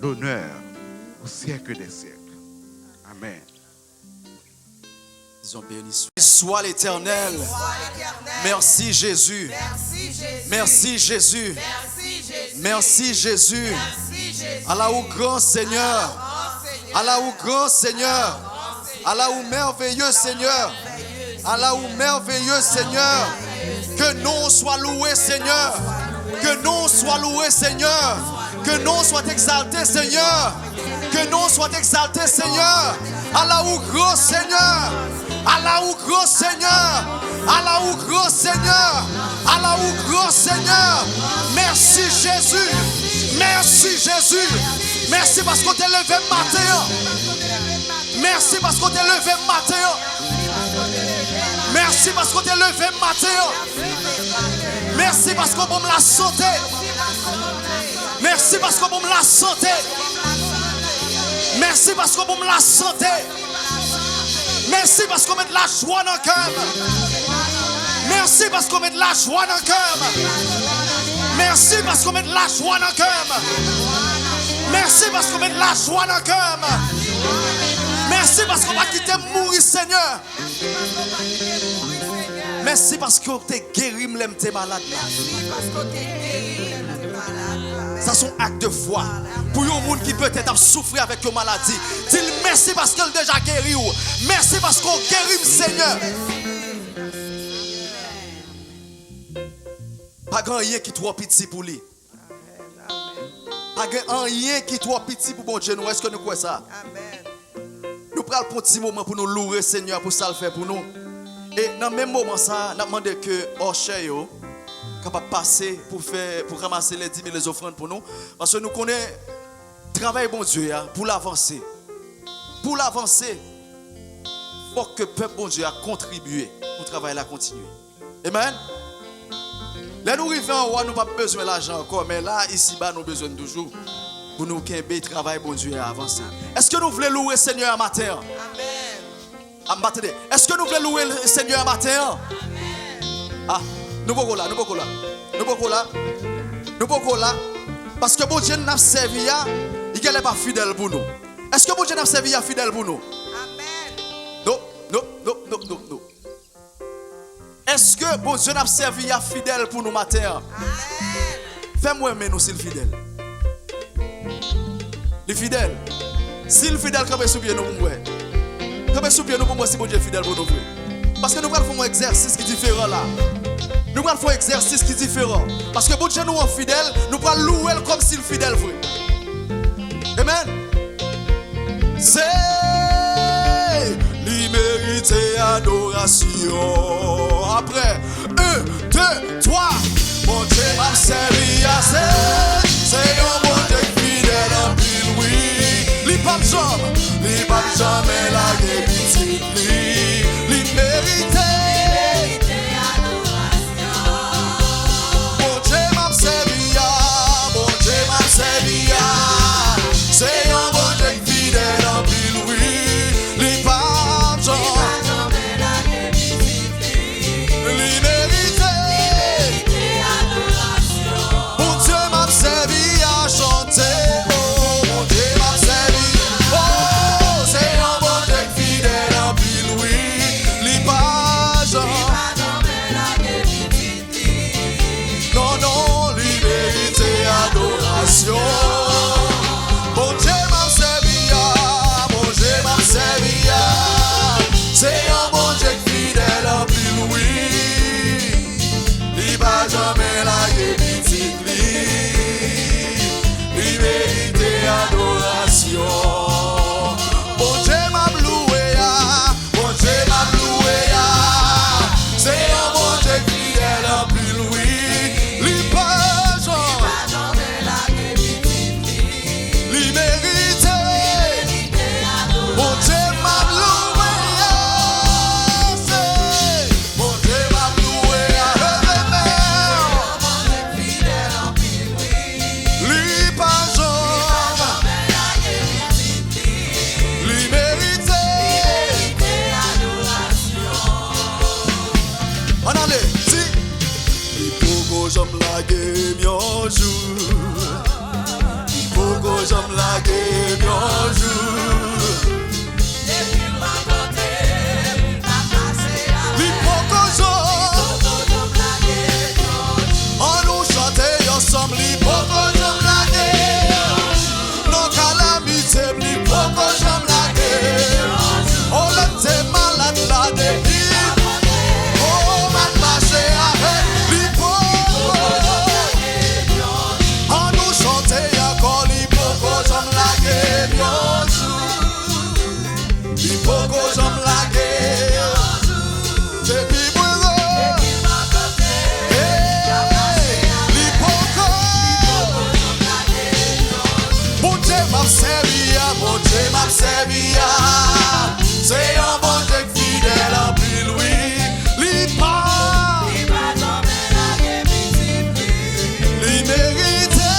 l'honneur au siècle des siècles. Amen. Disons béni soit l'Éternel. Merci Jésus. Merci Jésus. Merci Jésus. Allah ou grand Seigneur. Allah ou grand Seigneur. Allah ou merveilleux Seigneur. Allah ou merveilleux Seigneur. Que nom soit loué Seigneur. Que nom soit loué Seigneur. Que nom soit exalté Seigneur. Que nom soit exalté Seigneur. Allah ou grand Seigneur. Allah ou grand Seigneur. Allah ou grand Seigneur. Allah ou grand Seigneur. Merci Jésus. Merci Jésus. Merci parce qu'on t'a levé matin. Merci parce qu'on t'a levé matin. Merci parce qu'on t'a levé matin. Merci parce qu'on me l'a sauté. Merci parce qu'on me l'a sauté. Merci parce qu'on me l'a sauté. Merci parce qu'on met de la joie dans le cœur. Merci parce qu'on met de la joie dans le cœur. Merci parce qu'on met de la joie dans le cœur. Merci parce qu'on met de la joie dans le cœur. Merci parce qu'on va quitter mourir, Seigneur. Merci parce qu'on t'a guéri, m'l'aime t'es malade. Ça sont actes de foi. Pour un monde qui peut-être a souffert avec une maladie, dis merci parce qu'il déjà guéri. Merci parce qu'on guérit, Seigneur. Pas grand rien qui trop petit pour lui. Pas grand rien qui trop petit pour bon Dieu. Est-ce que nous croyons ça? Nous prenons un petit moment pour nous louer, Seigneur, pour ça le faire pour nous. Et dans le même moment, ça, nous demandons que Orcheyo capable de passer pour ramasser les 10 000 offrandes pour nous. Parce que nous connaissons travail, bon Dieu, pour l'avancer. Pour l'avancer, il faut que le peuple, bon Dieu, a contribué pour le travail là continuer. Amen. Là, nous arrivons en haut, nous n'avons pas besoin d'argent encore, mais là, ici-bas, nous avons besoin toujours pour nous qu'un le travail, bon Dieu, à avancer. Est-ce que nous voulons louer le Seigneur un matin? Amen. Est-ce que nous voulons louer le Seigneur un matin? Ah, nous ne pouvons pas là, nous ne pouvons pas là. Nous ne pouvons pas là. Nous ne pouvons pas là. Parce que bon Dieu n'a servi, il n'est pas fidèle pour nous. Est-ce que bon Dieu n'a servi fidèle pour nous? Amen. Non, non, non, non, non, non. Est-ce que bon Dieu n'a servi fidèle pour nous matin? Amen. Fais-moi aimer nous s'il fidèle. Les fidèles. S'il fidèle, comme sous pied nous pour moi. Comme sous pied nous pour moi si bon Dieu est fidèle pour nous. Parce que nous allons faire un exercice qui est différent là. Nous allons faire un exercice qui est différent. Parce que bon Dieu nous est fidèle, nous allons louer comme s'il fidèle vrai. Amen. C'est l'immérité adoration. Après, 1, 2, 3. Mon Dieu m'a servi assez. C'est un bon Dieu fidèle en pile, oui. L'ipam jamais la guérite. L'immérité adoration. Mon Dieu m'a servi, mon Dieu m'a servi. C'est un bon Dieu fidèle en pile, oui. L'ipam jamais la guérite. L'immérité adoration. Mon Dieu m'a servi à chanter. Oh, mon Dieu m'a servi. Oh, c'est un bon Dieu fidèle en pile, oui. L'ipam jamais la guérite. Non, non, l'immérité adoration. Mon Dieu m'a servi, mon Dieu m'a servi. C'est un bon Dieu fidèle en pile, oui. Il va jamais la guérite. L'immérité adoration. Mon Dieu m'a loué, mon Dieu m'a loué. C'est un bon Dieu fidèle en pile, oui. Il va jamais la guérite. L'immérité. Mon Dieu m'a loué, mon Dieu m'a loué, l'immérité. On allait, si. Il faut que j'aime la game un jour. Il faut que j'aime la game un jour. On nous chantait ensemble, l'hypoco j'aime la guerre. Nos calamités, l'hypoco j'aime la guerre. On était malade là depuis. Oh, ma marché avec l'hypoco. On nous chantait encore, l'hypoco j'aime la guerre. L'hypoco j'aime la guerre. Depuis mon Dieu m'a servi, c'est un bon Dieu fidèle en pile, oui. L'immérité,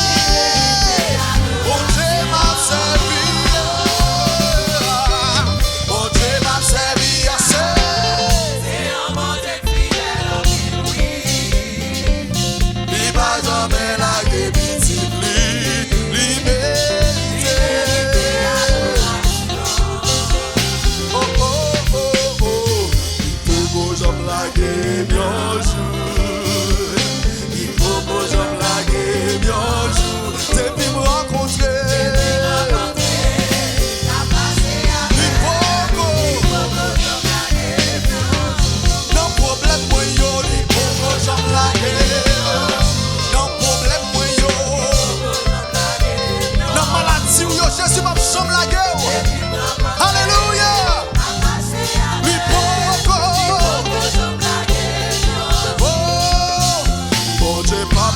mon Dieu m'a servi, mon Dieu m'a servi, c'est un bon Dieu fidèle en pile, oui. Il va jamais la guérite, l'immérité. Il faut que j'aime la game un jour. Depuis me rencontrer, il faut que non problème moi yo, il faut que j'aime la game. Non problème moi yo, non maladie yo, Jésus m'a j'aime la game. Alléluia. Mon Dieu, pas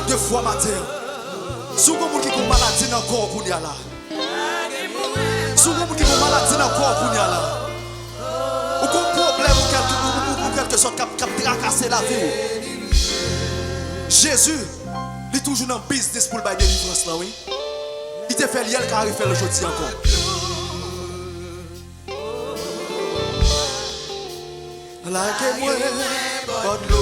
deux fois matin. Si vous avez une maladie dans le corps, vous là. Si vous avez une maladie dans le corps, vous là. Ou un problème ou quelque chose qui a tracassé la vie. Jésus, il est toujours dans le business pour le bail de délivrance là, oui. Il te fait l'hier car il fait le jeudi encore. Like but no.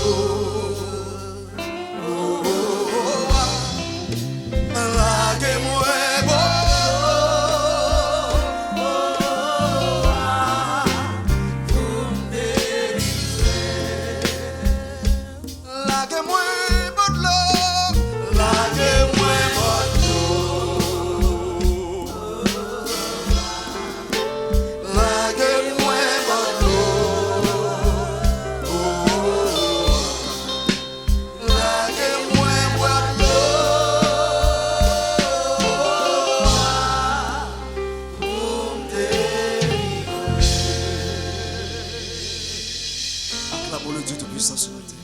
Acclamons-le, Dieu Tout-Puissant sur la terre.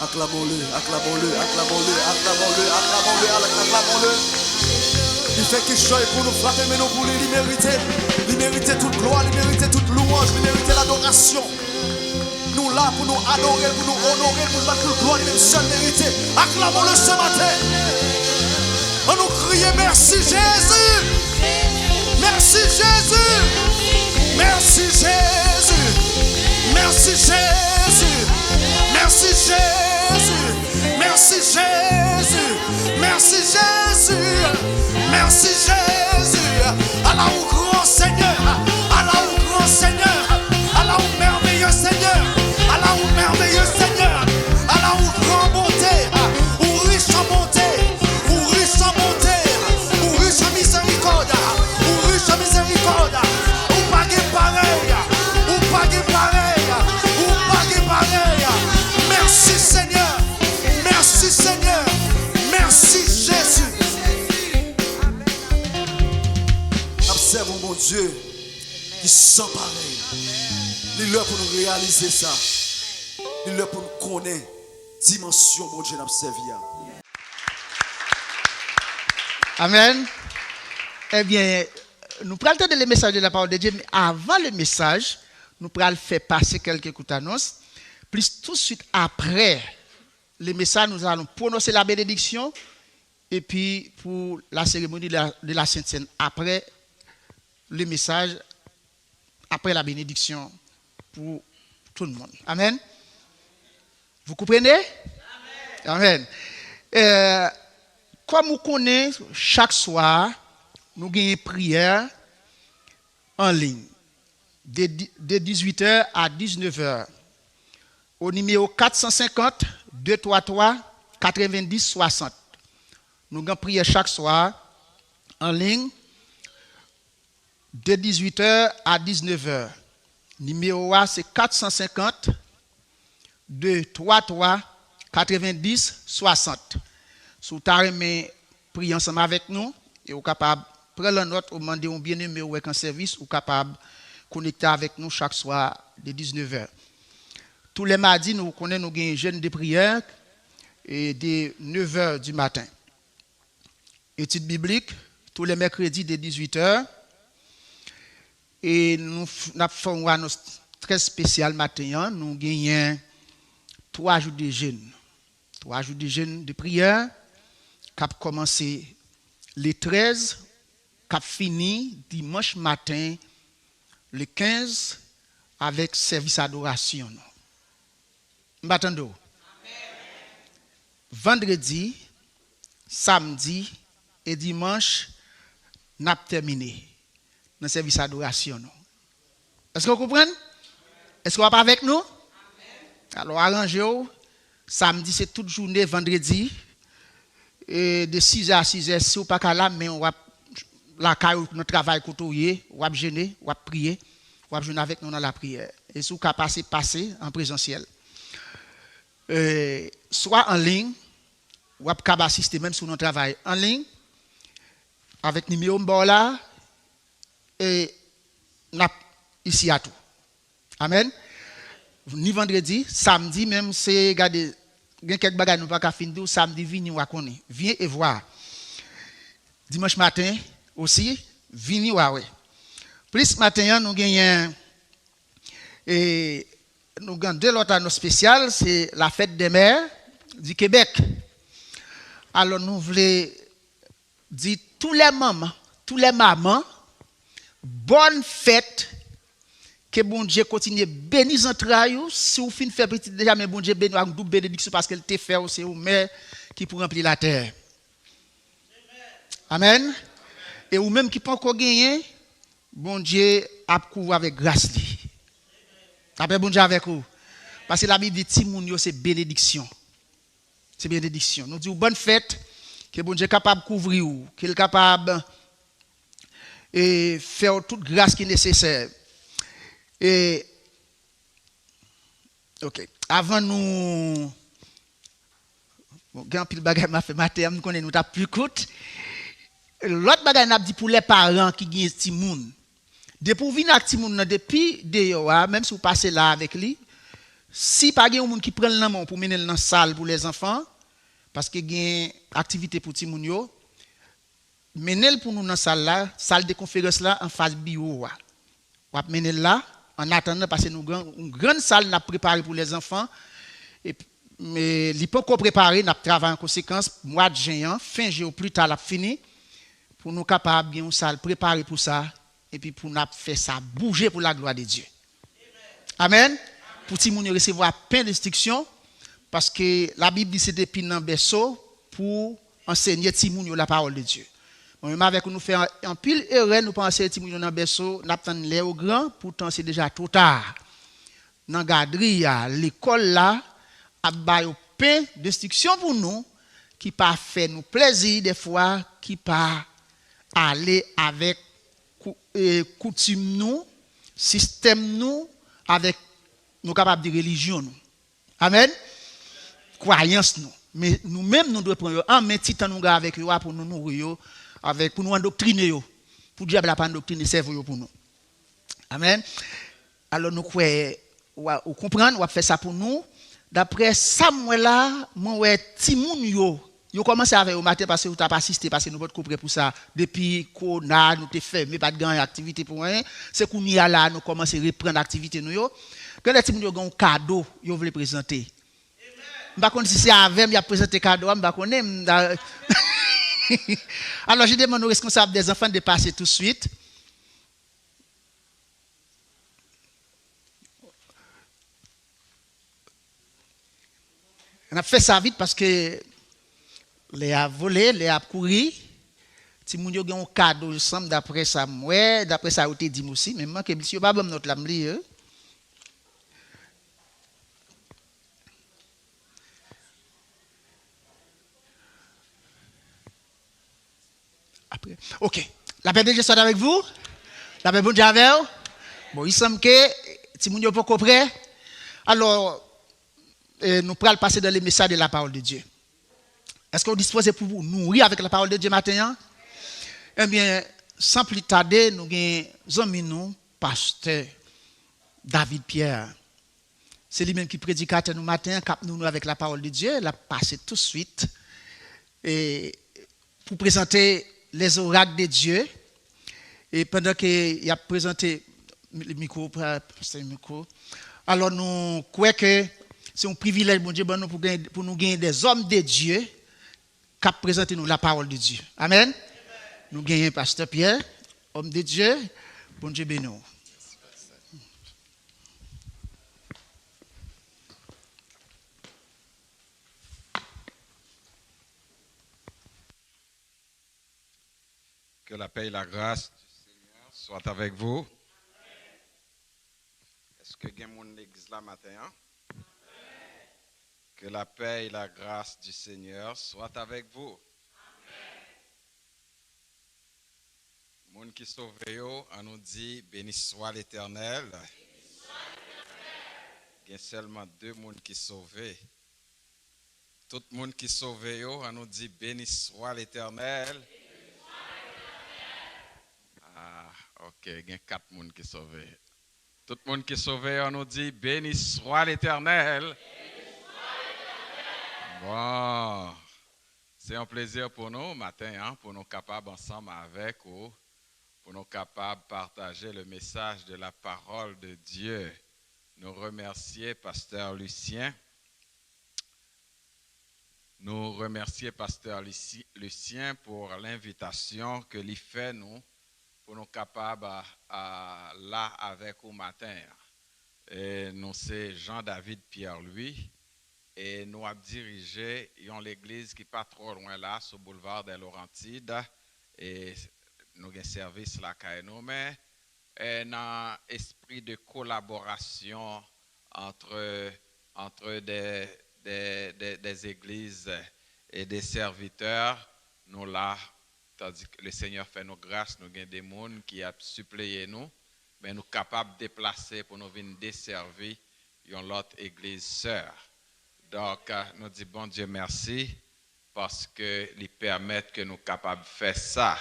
Acclamons-le, acclamons-le, acclamons-le, acclamons-le, acclamons-le, acclamons-le. Il fait qu'il choisit pour nous frapper, mais nous pour lui, il mérite toute gloire, il mérite toute louange, il mérite l'adoration. Nous là pour nous adorer, pour nous honorer, pour nous battre toute gloire, il est seul mérité. Acclamons-le ce matin. On nous crie merci Jésus. Merci Jésus. Merci Jésus. Merci Jésus. Merci Jésus. Merci Jésus. Merci Jésus. Merci Jésus. Allah au grand Seigneur. Allah au grand Seigneur. Allah au merveilleux Seigneur. Allah au merveilleux Seigneur. Allah au grand bonté. Ou riche en bonté. Ou riche en bonté. Ou riche en miséricorde. Ou riche en miséricorde. Ou pas pareil. Ou pas pareil. Ou pas pareil. Merci Seigneur. Merci Seigneur. Merci Jésus. Observe mon Dieu qui sent pareil. Il est là pour nous réaliser ça. Il est là pour nous connaître dimension mon Dieu d'observer. Amen. Eh bien, nous prenons entendre le message de la parole de Dieu, mais avant le message, nous prenons faire passer quelques coups d'annonce. Puis tout de suite après le message, nous allons prononcer la bénédiction. Et puis pour la cérémonie de la Sainte Seine, après le message, après la bénédiction pour tout le monde. Amen. Vous comprenez? Amen. Comme vous connaissez, chaque soir, nous avons une prière en ligne de 18h à 19h au numéro 450 233 90 60. Nous avons prière chaque soir en ligne de 18h à 19h. Numéro A, c'est 450 233 90 60. Si vous avez prié ensemble avec nous, et vous êtes capable de prendre la note, ou demander un bien-aimé ou un service, vous êtes capable de connecter avec nous chaque soir de 19h. Tous les mardis, nous connaissons un jeûne de prière et de 9h du matin. Étude biblique, tous les mercredis de 18h. Et nous avons un très spécial matin. Nous gagnons 3 jours de jeûne. 3 jours de jeûne de prière qui a commencé le 13, qui a fini dimanche matin, le 15, avec service d'adoration. M'attendez. Vendredi, samedi et dimanche, nous avons terminé dans le service d'adoration. Est-ce que vous comprenez? Est-ce que vous êtes avec nous? Alors, arrangez-vous. Samedi, c'est toute journée, vendredi. Et de 6h à 6h, si vous n'êtes pas là, mais on va la caille, notre travail côtoyer, on va jeûner, on va prier, on va jeûner avec nous dans la prière. Et si vous pouvez passer en présentiel. Soit en ligne, ou vous pouvez assister même sur notre travail en ligne, avec numéro là, et ici à tout. Amen. Ni vendredi, samedi même, c'est, regardez, gen quelques bagages nous pas ka fin tout samedi vini wa connait. Viens et voir. Dimanche matin aussi vini wa ouais. Plus matin nous gagnons et nous avons deux autres anneaux spéciales, c'est la fête des mères du Québec. Alors nous voulons dire tous les mamans, bonne fête, que bon Dieu continue bénir entrailles. Si vous finissez faire petit déjà, mais bon Dieu bénit avec double bénédiction parce qu'elle te fait aussi aux mères qui pour remplir la terre. Amen. Et ou même qui pas encore gagné, bon Dieu a couvert avec grâce. Après bon Dieu avec vous. Parce que la Bible dit Timoun c'est bénédiction. C'est bénédiction. Nous disons bonne fête, que bon Dieu est capable de couvrir ou, qu'il est capable de faire toute grâce qui est nécessaire. Et OK, avant nous bon, grand pile bagage m'a fait matin, nous connaissons nous t'a plus coûte. L'autre bagage n'a dit pour les parents qui gagnent Timoun. Depuis venir avec Timoun depuis dehors, même si vous passez là avec lui, si pas gen moun qui prend le nom pour mener dans salle pour les enfants parce que gen activité pour Timoun yo, mener pour nous dans salle là, salle de conférence là en face bio. On va mener là en attendant parce que nous une grande salle n'a préparé pour les enfants et mais li pas encore préparé n'a travaillé en conséquence mois de juin fin juin plus tard l'a fini pour nous capable bien une salle préparée pour ça et puis pour nous faire ça bouger pour la gloire de Dieu. Amen. Pour ti moun recevoir plein d'instructions parce que la Bible dit c'est depuis dans berceau pour enseigner ti moun la parole de Dieu. Bon, même avec nous faire en pile erreur nous penser ti moun dans berceau n'attend les au grand pourtant c'est déjà trop tard. Dans garderie l'école là a bail plein d'instructions pour nous qui pas fait nous plaisir des fois qui pas aller avec coutume nous système nous avec nous capables de religion nous. Amen. Croyance nous. Mais nous-mêmes nous devons prendre en main petit temps nous avec eux pour nous nourrir avec pour nous endoctriner yo. Pour diable la pas endoctriner cerveau pour nous. Amen. Alors nous croyons ou comprendre ou faire ça pour nous d'après Samuel là mon ouais Timoun yo commencé avec au matin parce que vous t'as pas assisté parce que nous pas comprendre pour ça depuis Corona nous t'ai fait mais pas de grande activité pour rien c'est qu'on y a là nous commencer reprendre activité nous yo quand les Timoun yo un cadeau yo veulent présenter m'pa connait si c'est avec il a présenté cadeau m'pa connait alors je demande aux responsables des enfants de passer tout de suite. On a fait ça vite parce que les a volé, les a couru. Si moun yo gen un cadeau ensemble d'après ça moi, d'après ça ou te dit aussi, mais moi que monsieur pas bon notre l'am li. Après. OK. La paix de Dieu soit avec vous. La paix bon Dieu avec vous. Bon, il semble que si moun yo pas prêt. Alors nous pourrons passer dans les messages de la parole de Dieu. Est-ce que vous disposez pour vous nourrir avec la parole de Dieu matin? Eh bien, sans plus tarder, nous avons nous, pasteur David Pierre. C'est lui-même qui prédicateur nous matin, cap nous avec la parole de Dieu. Il a passé tout de suite et pour présenter les oracles de Dieu. Et pendant qu'il a présenté le micro, alors nous croyons que c'est un privilège, bon Dieu, pour nous gagner des hommes de Dieu qui présentent nous la parole de Dieu. Amen. Nous gagnons pasteur Pierre, homme de Dieu, bon Dieu béni. Que la paix et la grâce du Seigneur soient avec vous. Est-ce que vous avez mon église là matin? Que la paix et la grâce du Seigneur soient avec vous. Amen. Moun qui sauve yo, on nous dit béni soit l'Éternel. Il y a seulement deux moun qui sauvent. Tout le monde qui sauve yo, on nous dit béni soit l'Éternel. Ah, OK, il y a quatre moun qui sauvent. Tout le monde qui sauve, on nous dit béni soit l'Éternel. Bon, c'est un plaisir pour nous matin, hein, pour nous capables ensemble avec vous, pour nous capables de partager le message de la parole de Dieu. Nous remercier Pasteur Lucien. Nous remercier Pasteur Lucien pour l'invitation que lui fait nous, pour nous capables là avec vous matin. Et nous c'est Jean-David Pierre-Louis. Et nous avons dirigé l'église qui n'est pas trop loin là, sur le boulevard des Laurentides. Et nous avons un service là, mais dans l'esprit de collaboration entre des églises et des serviteurs, nous là, tandis que le Seigneur fait nos grâces, nous avons des gens qui ont suppléé nous, mais nous sommes capables de déplacer pour nous venir desservir l'autre église sœur. Donc, nous disons bon Dieu merci parce qu'il permet que nous soyons capables de faire ça.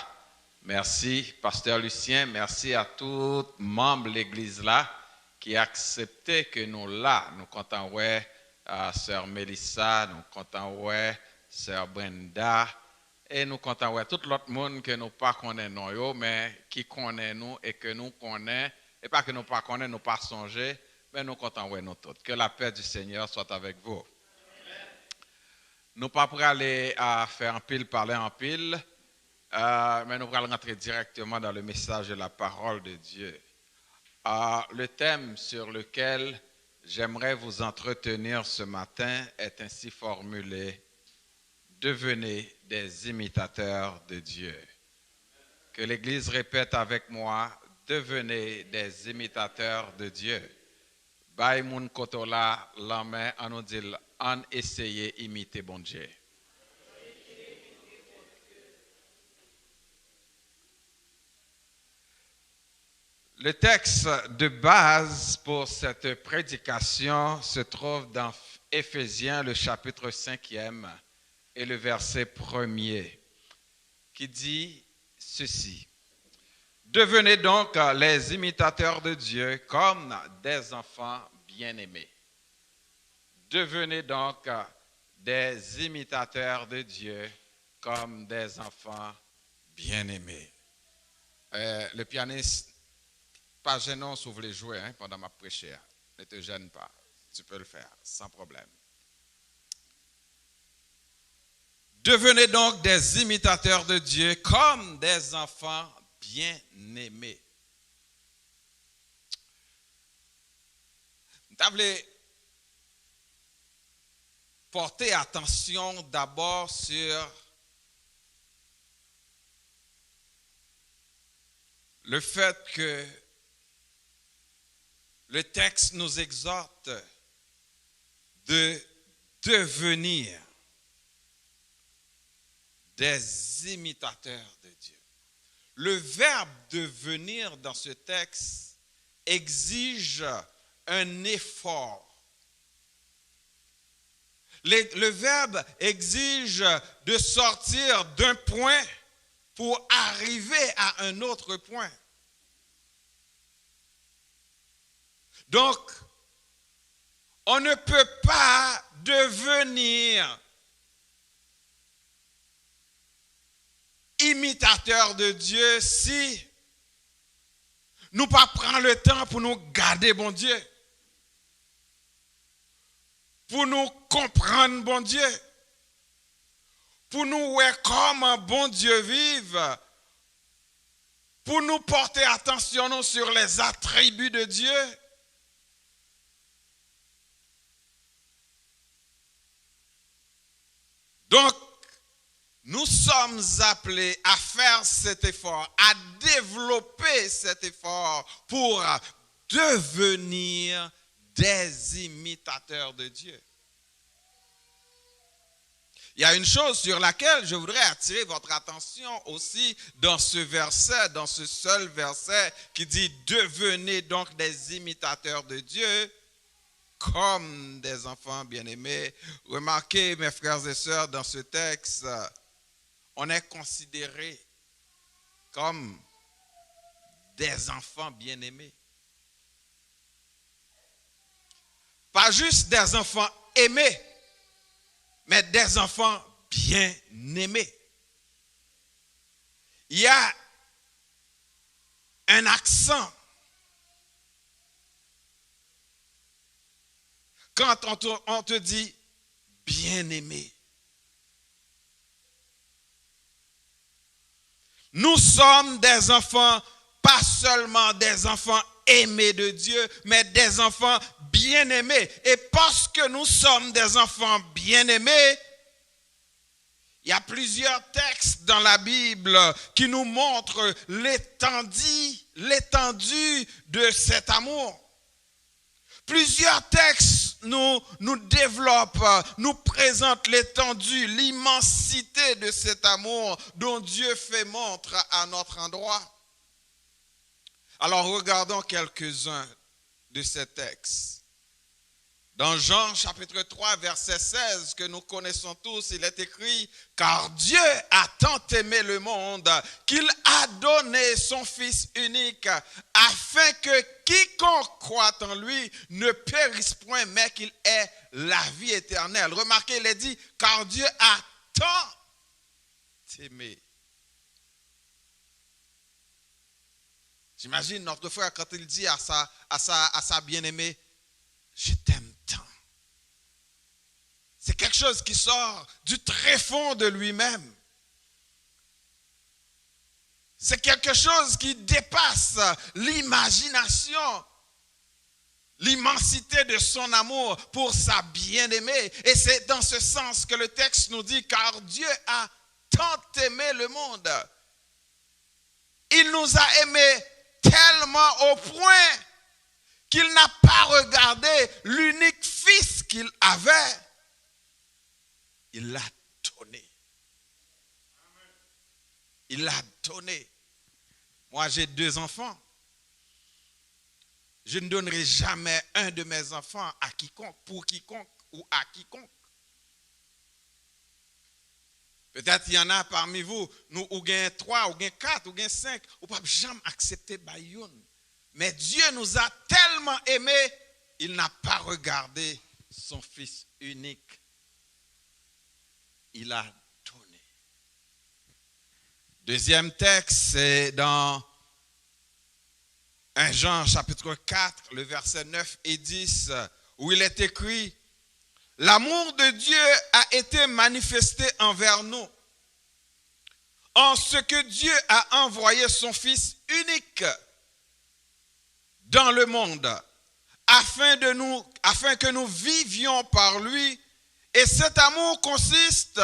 Merci, Pasteur Lucien, merci à tous les membres de l'église là qui ont accepté que nous là, nous comptons ouais, Sœur Mélissa, nous comptons ouais, Sœur Brenda, et nous comptons ouais, tout l'autre monde que nous pas connaissons, mais qui connaît nous et que nous connaissons, et pas que nous pas connaissons, nous pas songer, mais nous comptons ouais, nous tous. Que la paix du Seigneur soit avec vous. Nous ne sommes pas prêts à aller faire en pile, parler en pile, mais nous allons rentrer directement dans le message de la parole de Dieu. Le thème sur lequel j'aimerais vous entretenir ce matin est ainsi formulé: devenez des imitateurs de Dieu. Que l'Église répète avec moi: devenez des imitateurs de Dieu. Bay moun kotola la main en nous dit en essayer imiter bon Dieu. Le texte de base pour cette prédication se trouve dans Éphésiens, le chapitre 5e et le verset 1er, qui dit ceci: devenez donc les imitateurs de Dieu comme des enfants bien-aimés. Devenez donc des imitateurs de Dieu comme des enfants bien-aimés. Le pianiste, pas gênant si vous voulez jouer pendant ma prêche. Ne te gêne pas, tu peux le faire sans problème. Devenez donc des imitateurs de Dieu comme des enfants bien-aimés. Vous voulez porter attention d'abord sur le fait que le texte nous exhorte de devenir des imitateurs de Dieu. Le verbe devenir dans ce texte exige un effort. Le verbe exige de sortir d'un point pour arriver à un autre point. Donc, on ne peut pas devenir imitateur de Dieu si nous ne pas prendre le temps pour nous garder bon Dieu, pour nous comprendre bon Dieu, pour nous voir comment bon Dieu vive, pour nous porter attention sur les attributs de Dieu. Donc, nous sommes appelés à faire cet effort, à développer cet effort pour devenir des imitateurs de Dieu. Il y a une chose sur laquelle je voudrais attirer votre attention aussi dans ce verset, dans ce seul verset qui dit « Devenez donc des imitateurs de Dieu ». Comme des enfants bien-aimés. Remarquez, mes frères et sœurs, dans ce texte, on est considérés comme des enfants bien-aimés. Pas juste des enfants aimés, mais des enfants bien-aimés. Il y a un accent quand on te dit bien-aimé. Nous sommes des enfants, pas seulement des enfants aimés de Dieu, mais des enfants bien-aimés. Et parce que nous sommes des enfants bien-aimés, il y a plusieurs textes dans la Bible qui nous montrent l'étendue de cet amour. Plusieurs textes nous développent, nous présentent l'étendue, l'immensité de cet amour dont Dieu fait montre à notre endroit. Alors regardons quelques-uns de ces textes. Dans Jean chapitre 3, verset 16, que nous connaissons tous, il est écrit « Car Dieu a tant aimé le monde qu'il a donné son Fils unique, afin que quiconque croit en lui ne périsse point, mais qu'il ait la vie éternelle. » Remarquez, il est dit « Car Dieu a tant aimé ». J'imagine notre frère quand il dit à sa bien-aimée « Je t'aime tant ». C'est quelque chose qui sort du tréfonds de lui-même. C'est quelque chose qui dépasse l'imagination, l'immensité de son amour pour sa bien-aimée. Et c'est dans ce sens que le texte nous dit « Car Dieu a tant aimé le monde. Il nous a aimés tellement au point qu'il n'a pas regardé l'unique fils qu'il avait. Il l'a donné. Il l'a donné. Moi, j'ai 2 enfants. Je ne donnerai jamais un de mes enfants à quiconque, pour quiconque ou à quiconque. Peut-être il y en a parmi vous, nous, ou gain 3, ou gain 4, ou gain 5, ou pas jamais accepter Bayoun. Mais Dieu nous a tellement aimés, il n'a pas regardé son Fils unique. Il a donné. Deuxième texte, c'est dans 1 Jean chapitre 4, le verset 9 et 10, où il est écrit « L'amour de Dieu a été manifesté envers nous, en ce que Dieu a envoyé son Fils unique dans le monde, afin que nous vivions par lui. Et cet amour consiste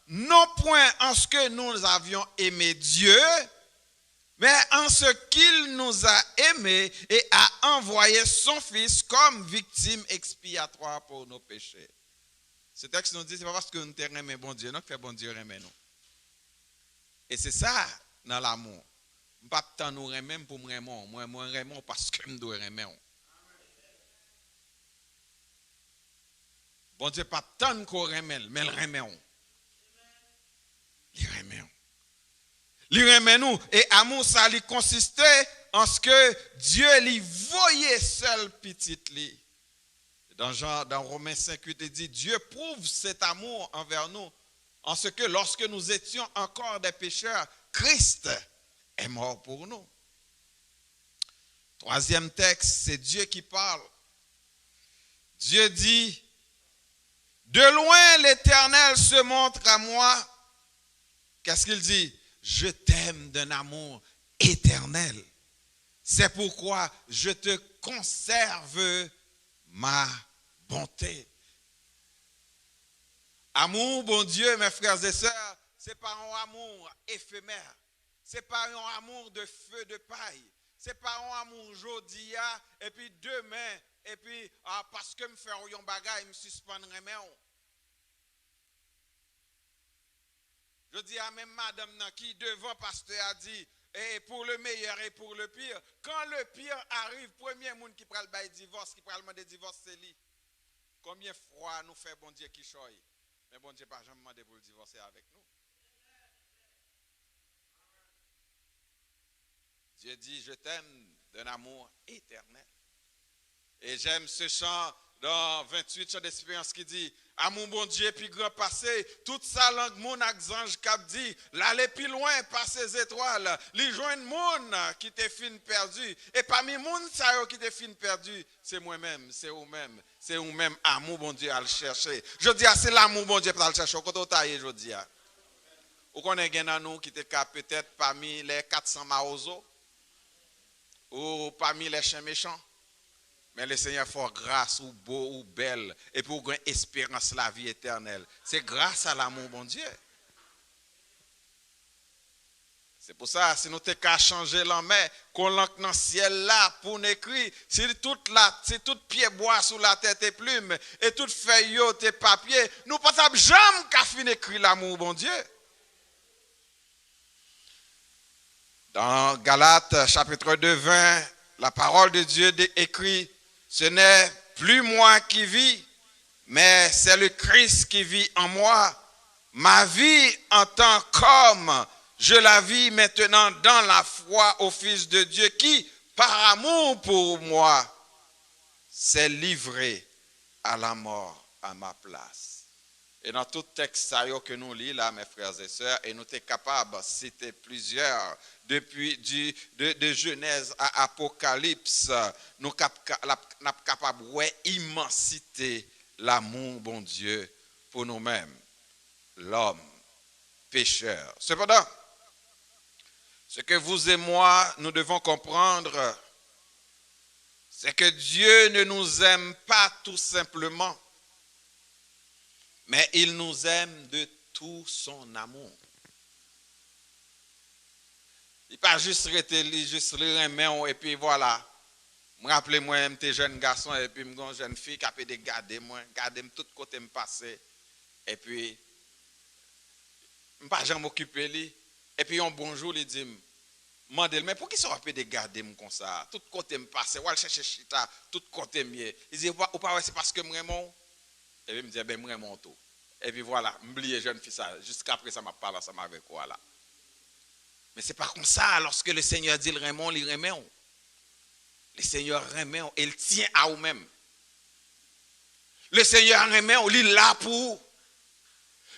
non point en ce que nous avions aimé Dieu, mais en ce qu'il nous a aimés et a envoyé son Fils comme victime expiatoire pour nos péchés. » Ce texte nous dit, c'est pas parce que nous aimons bon Dieu, non, que bon Dieu aime nous. Et c'est ça dans l'amour. Pas tant nous aimons pour nous aimer, moi aimons parce que nous dois aimer. Bon Dieu pas tant qu'on aime, mais il aime. Il aime. Il aime nous. Et amour, ça lui consistait en ce que Dieu lui voyait seul petit lui. Dans Romains 5:8, il dit, Dieu prouve cet amour envers nous, en ce que lorsque nous étions encore des pécheurs, Christ est mort pour nous. Troisième texte, c'est Dieu qui parle. Dieu dit, de loin l'Éternel se montre à moi. Qu'est-ce qu'il dit? Je t'aime d'un amour éternel. C'est pourquoi je te conserve ma bonté. Amour, bon Dieu, mes frères et sœurs, ce n'est pas un amour éphémère. Ce n'est pas un amour de feu de paille. Ce n'est pas un amour aujourd'hui, et puis demain, et puis parce que me faire un bagage, me suspendrai mais je dis à même madame qui devant pasteur a dit et pour le meilleur et pour le pire, quand le pire arrive, premier monde qui prend le bail divorce, qui prend le demander divorce, c'est lui. Combien froid nous fait bon Dieu qui choye, mais bon Dieu pas jamais demandé pour le divorcer avec nous. Dieu dit, je t'aime d'un amour éternel. Et j'aime ce chant dans 28 chants d'espérance qui dit, Amour bon Dieu, puis grand passé, toute sa langue, mon ange cap dit, l'aller plus loin, par ces étoiles, les joindre moun qui te fin perdu. Et parmi moun ça qui te fin perdu, c'est moi-même, c'est vous-même, amour bon Dieu à le chercher. Je dis, c'est l'amour bon Dieu pour le chercher. Quand on taille, je dis, ou qu'on est dans nous qui te cap peut-être parmi les 400 maozo, ou parmi les chiens méchants. Mais le Seigneur fait grâce ou beau ou belle et pour gagner espérance la vie éternelle. C'est grâce à l'amour bon Dieu. C'est pour ça, si nous t'es qu'à changer l'en-main, qu'on l'encre dans le ciel là pour nous écrire, si tout pied bois sous la tête et plume, et toute feuille et papier, nous ne pouvons jamais qu'à finir écrire l'amour bon Dieu. Dans Galates chapitre 2, 20, la parole de Dieu écrit, ce n'est plus moi qui vis, mais c'est le Christ qui vit en moi. Ma vie en tant qu'homme, je la vis maintenant dans la foi au Fils de Dieu qui, par amour pour moi, s'est livré à la mort à ma place. Et dans tout texte que nous lisons là, mes frères et sœurs, et nous sommes capables de citer plusieurs, depuis de Genèse à Apocalypse, nous sommes capables immensité l'amour, bon Dieu, pour nous-mêmes, l'homme, pécheur. Cependant, ce que vous et moi, nous devons comprendre, c'est que Dieu ne nous aime pas tout simplement, mais il nous aime de tout son amour. Il pas juste rester juste les mains et puis voilà. Je me rappelle moi j'étais jeune garçon et puis une jeune fille qui a pu garder moi tout côté me passer et puis je pas jamais m'occuper lui et puis un bonjour il dit mandel mais pour qui ça peut garder moi comme ça tout côté me passer ou aller chercher chita tout côté mieux il dit ou pas c'est parce que moi vraiment et puis il me dit ben moi vraiment tout et puis voilà m'oublier jeune fille ça jusqu'à après ça m'a parlé ensemble avec quoi là. Mais ce n'est pas comme ça. Lorsque le Seigneur dit le Raymond, il remet. Le Seigneur remet, il tient à vous-même. Le Seigneur remet, il est là pour vous.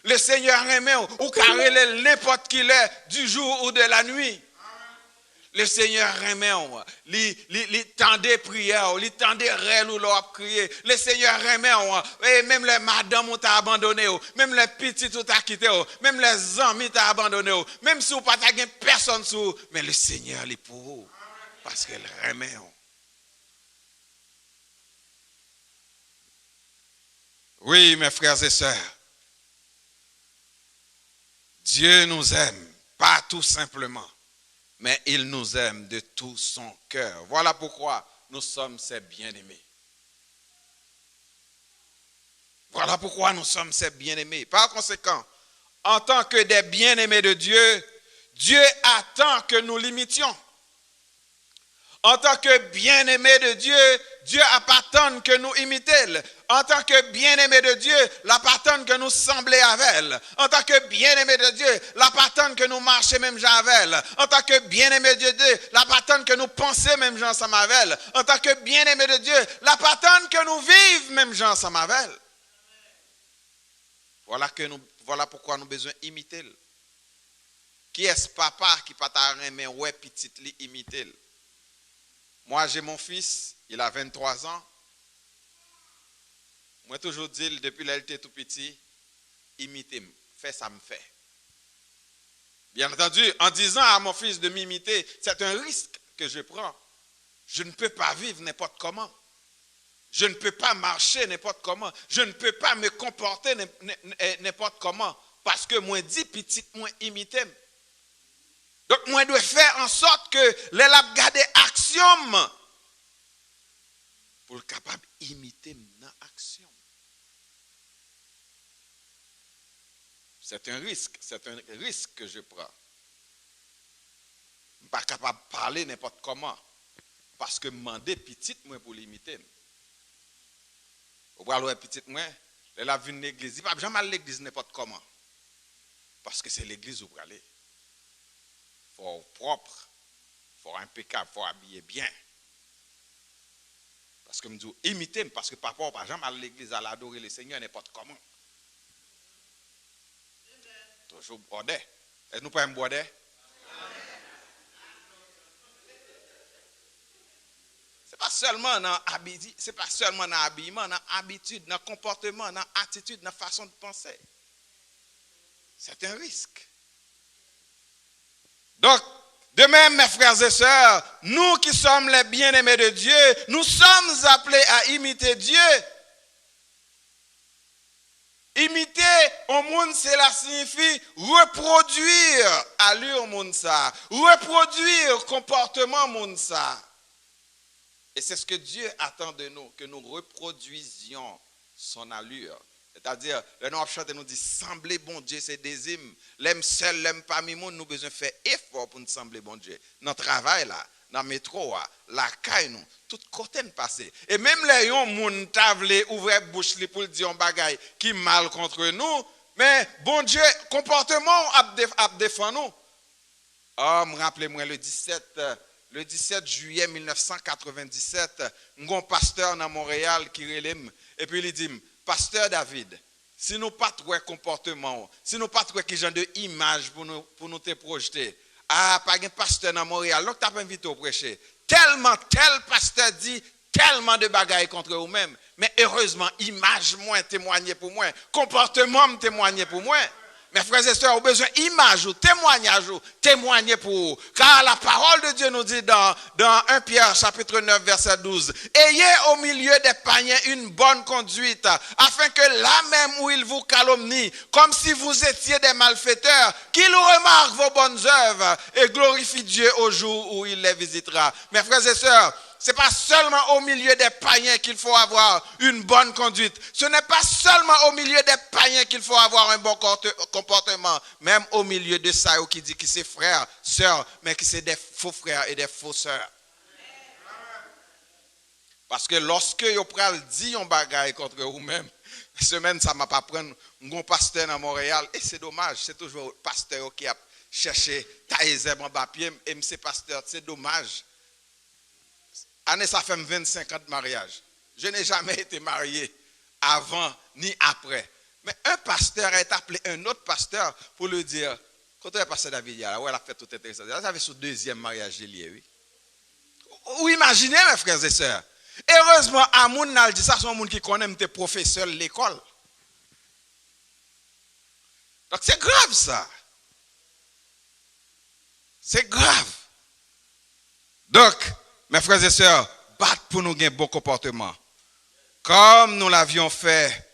Le Seigneur remet, ou carré n'importe qui l'heure du jour ou de la nuit. Le Seigneur remet, il tend des prières, il tend des rêves où l'on a crié. Le Seigneur remet, et même les madames ont abandonné, même les petits ont quitté, même les amis ont abandonné, même si vous n'avez pas personne sur vous, mais le Seigneur est pour vous, parce qu'il remet. Oui, mes frères et sœurs, Dieu nous aime, pas tout simplement. Mais il nous aime de tout son cœur. Voilà pourquoi nous sommes ses bien-aimés. Voilà pourquoi nous sommes ses bien-aimés. Par conséquent, en tant que des bien-aimés de Dieu, Dieu attend que nous l'imitions. En tant que bien-aimés de Dieu, Dieu attend que nous imitions. En tant que bien-aimés de Dieu, l'attend que nous semblions avec elle. En tant que bien-aimés de Dieu, l'attend que nous marchions même gens avec elle. En tant que bien-aimés de Dieu, l'attend que nous pensions même gens ensemble avec elle. En tant que bien-aimés de Dieu, l'attend que nous vivions même gens ensemble avec elle. Voilà pourquoi nous avons besoin d'imiter. Qui est ce papa qui pas aimer ouais petite li imiter? Moi j'ai mon fils, il a 23 ans. Moi toujours dis depuis qu'il était tout petit, imitez-moi, fais ça me fait. Bien entendu, en disant à mon fils de m'imiter, c'est un risque que je prends. Je ne peux pas vivre n'importe comment. Je ne peux pas marcher n'importe comment. Je ne peux pas me comporter n'importe comment. Parce que moi dis petit, moi imiter. Donc moi je dois faire en sorte que les lab garder action pour être capable d'imiter dans l'action. C'est un risque que je prends. Je ne suis pas capable de parler n'importe comment. Parce que je demande petit moi pour l'imiter. Vous voyez petit moi, elle a vu une église. Il ne va jamais aller à l'église n'importe comment. Parce que c'est l'église où vous allez. Il faut être propre, il faut être impeccable, il faut habiller bien. Parce que je me dis, imiter, parce que papa ne va jamais aller à l'église à l'adorer le Seigneur n'importe comment. Toujours border. Est-ce que nous pouvons border? C'est pas seulement dans l'habitude, c'est pas seulement dans l'habillement, dans l'habitude, dans le comportement, dans l'attitude, dans la façon de penser. C'est un risque. Donc, de même, mes frères et sœurs, nous qui sommes les bien-aimés de Dieu, nous sommes appelés à imiter Dieu. Imiter au monde, cela signifie reproduire allure monde ça, reproduire comportement monde ça. Et c'est ce que Dieu attend de nous, que nous reproduisions son allure. C'est-à-dire, le nom chante nous dit, sembler bon Dieu, c'est des hymnes. L'aime seul, l'aime parmi nous, nous besoin faire effort pour nous sembler bon Dieu. Dans le travail là, dans le métro, la caille nous, tout côté nous passer. Et même les gens moun tavle ouvrir bouche pour dire un bagay qui mal contre nous, mais bon Dieu, comportement a défend nous. Oh, me rappelez-moi le 17 juillet 1997, un pasteur dans Montréal qui relève et puis il dit Pasteur David, si nous pas trouver comportement, si nous pas trouver quel genre de image pour nous te projeter, pas un pasteur dans Montréal, donc tu as invité au prêcher. Tellement tel pasteur dit tellement de bagailles contre eux-mêmes, mais heureusement image moins témoigner pour moi, comportement me témoigner pour moi. Mes frères et sœurs, ont besoin d'image ou témoignage ou témoigner pour vous. Car la parole de Dieu nous dit dans 1 Pierre chapitre 9 verset 12, ayez au milieu des païens une bonne conduite, afin que là même où ils vous calomnient, comme si vous étiez des malfaiteurs, qu'ils remarquent vos bonnes œuvres et glorifient Dieu au jour où il les visitera. Mes frères et sœurs, ce n'est pas seulement au milieu des païens qu'il faut avoir une bonne conduite. Ce n'est pas seulement au milieu des païens qu'il faut avoir un bon comportement. Même au milieu de ça, qui dit que c'est frères, sœurs, mais que c'est des faux frères et des faux sœurs. Parce que lorsque vous dit un bagage contre vous-même, semaine, ça ne m'a pas pris un pasteur dans Montréal. Et c'est dommage, c'est toujours le pasteur qui a cherché taïzeb en bas pied. Et c'est pasteur, c'est dommage. Année, ça fait 25 ans de mariage. Je n'ai jamais été marié avant ni après. Mais un pasteur est appelé un autre pasteur pour lui dire, quand le pasteur David, il a fait tout intéressant. Ça avait son deuxième mariage lié, oui. Ou imaginez, mes frères et sœurs. Heureusement, à mon n'a dit ça, c'est un monde qui connaît tes professeurs de l'école. Donc c'est grave ça. C'est grave. Donc, mes frères et sœurs, battre pour nous gagner bon comportement. Comme nous l'avions fait.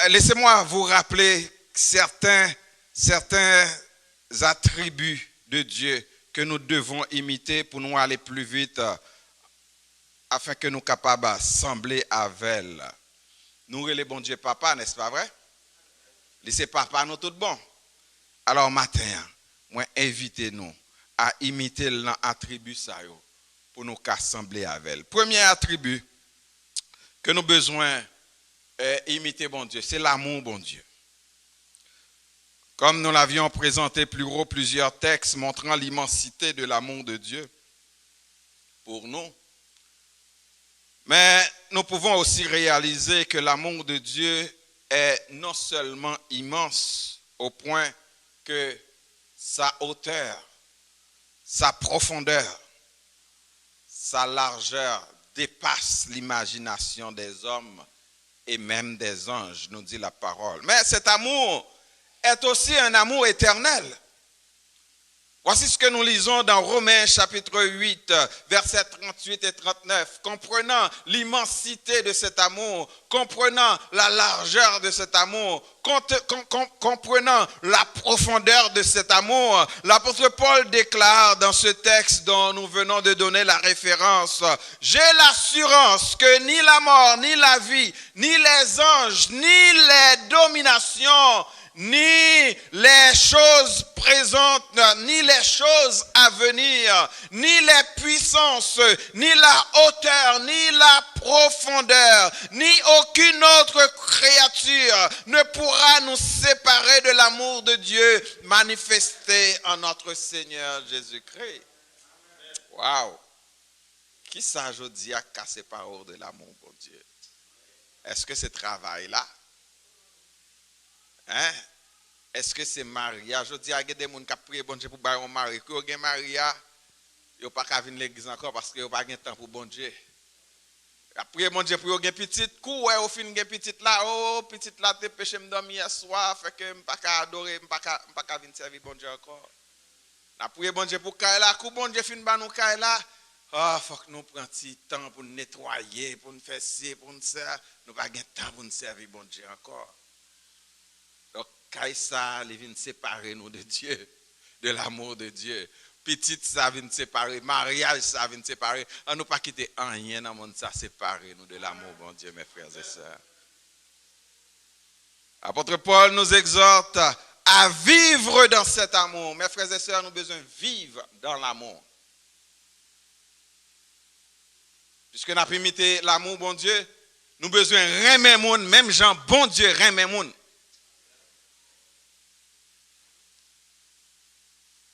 Laissez-moi vous rappeler certains attributs de Dieu que nous devons imiter pour nous aller plus vite afin que nous soyons capables de sembler avec elle. Nous les bon Dieu papa, n'est-ce pas vrai? Laissez papa nous tout bon. Alors matin, moi invitez-nous à imiter l'attribut ça pour nous assembler avec elle. Premier attribut que nous avons besoin d'imiter bon Dieu, c'est l'amour bon Dieu. Comme nous l'avions présenté plus haut, plusieurs textes montrant l'immensité de l'amour de Dieu pour nous. Mais nous pouvons aussi réaliser que l'amour de Dieu est non seulement immense au point que sa hauteur, sa profondeur, sa largeur dépasse l'imagination des hommes et même des anges, nous dit la parole. Mais cet amour est aussi un amour éternel. Voici ce que nous lisons dans Romains chapitre 8, versets 38 et 39. Comprenant l'immensité de cet amour, comprenant la largeur de cet amour, comprenant la profondeur de cet amour, l'apôtre Paul déclare dans ce texte dont nous venons de donner la référence, « J'ai l'assurance que ni la mort, ni la vie, ni les anges, ni les dominations, ni les choses présentes, ni les choses à venir, ni les puissances, ni la hauteur, ni la profondeur, ni aucune autre créature ne pourra nous séparer de l'amour de Dieu manifesté en notre Seigneur Jésus-Christ. » Waouh! Qui ça aujourd'hui a cassé parole de l'amour pour Dieu? Est-ce que ce travail-là? Hein? est-ce que c'est Maria? Je dis à des gens qui prient bon Dieu pour bailler un mari. Quand vous avez Maria, vous n'avez pas qu'à venir à l'église encore parce que vous n'avez pas de temps pour bon Dieu. Après bon Dieu pour vous avez petite coup, au fin de petite là, oh petite là, te péché me dormir hier soir, fait que je ne pas adorer, je ne pas venir servir bon Dieu encore. Après bon Dieu pour Kaila, coup bon Dieu fin ba nous Kaila. Ah, faut que nous prenions un petit temps pour nous nettoyer, pour nous faire ci, pour nous faire. Nous n'avons pas de temps pour nous servir bon Dieu encore. Donc, Kaïsa, il vient séparer nous de Dieu, de l'amour de Dieu. Petite, ça vient séparer. Mariage, ça vient séparer. On ne pas quitter rien dans le monde, ça séparer nous de l'amour, bon Dieu, mes frères et sœurs. Apôtre Paul nous exhorte à vivre dans cet amour. Mes frères et sœurs, nous avons besoin de vivre dans l'amour. Puisque nous avons imité l'amour, bon Dieu, nous avons besoin de remettre le monde, même Jean, bon Dieu, remettre le monde.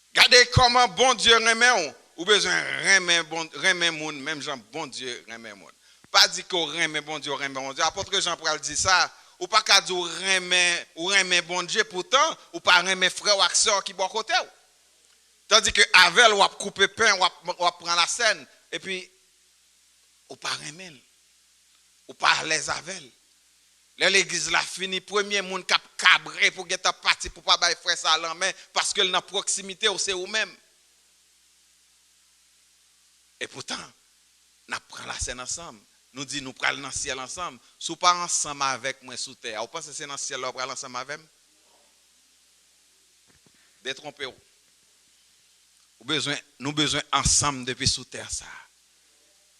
Regardez comment bon Dieu remet, ou besoin de remettre le monde, même Jean, bon Dieu, remet le monde. Pas dire qu'on remet bon Dieu, remet bon Dieu. Apôtre Jean Paul dit ça, ou pas qu'à dire remet bon Dieu, pourtant, ou pas remet frère ou sœur qui bon côté. Tandis que avec ou couper pain, ou prendre la scène, et puis, ou pas remet, ou pas les avec. L'église la fini, premier monde qui a cabré pour get parti pour pas bailler frère ça la main parce que dans proximité ou c'est ou même. Et pourtant, nous prenons la scène ensemble. Nous disons nous prenons dans le ciel ensemble. Si pas ensemble avec moi sous terre, vous pensez que c'est dans le ciel là, vous prenons ensemble avec moi? Détrompez-vous. Nous besoin ensemble depuis sous terre ça.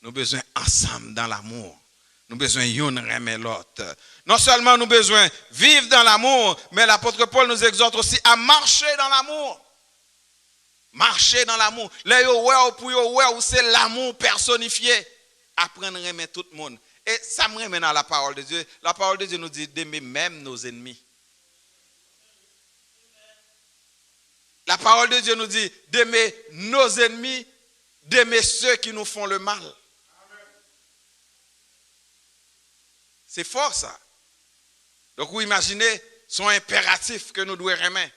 Nous besoin ensemble dans l'amour. Nous besoin yon remet l'autre. Non seulement nous besoin vivre dans l'amour, mais l'apôtre Paul nous exhorte aussi à marcher dans l'amour. Marcher dans l'amour. Là où c'est l'amour personnifié. Apprendre à remettre tout le monde. Et ça me remet dans la parole de Dieu. La parole de Dieu nous dit d'aimer même nos ennemis. La parole de Dieu nous dit d'aimer nos ennemis, d'aimer ceux qui nous font le mal. C'est fort ça. Donc vous imaginez son impératif que nous devons remettre.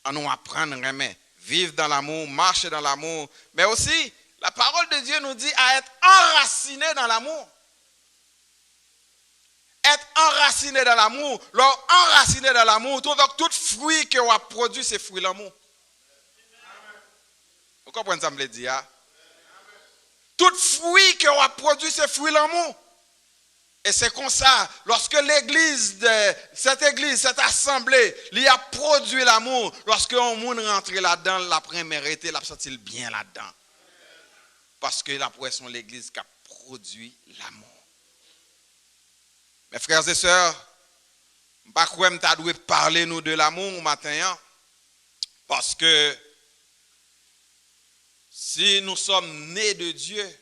À nous apprendre à remettre. Vivre dans l'amour, marcher dans l'amour. Mais aussi, la parole de Dieu nous dit à être enraciné dans l'amour. Être enraciné dans l'amour. Lorsque enraciné dans l'amour, tout fruit que vous avez produit, c'est fruit de l'amour. Vous comprenez ça, me le dire? Tout fruit que vous avez produit, c'est fruit de l'amour. Et c'est comme ça, lorsque cette église, cette assemblée, il a produit l'amour, lorsque on monde rentre là-dedans, la première été, il a senti bien là-dedans. Parce que la poisson l'église qui a produit l'amour. Mes frères et sœurs, je ne sais pas quoi je dois parler nous de l'amour matin, parce que si nous sommes nés de Dieu,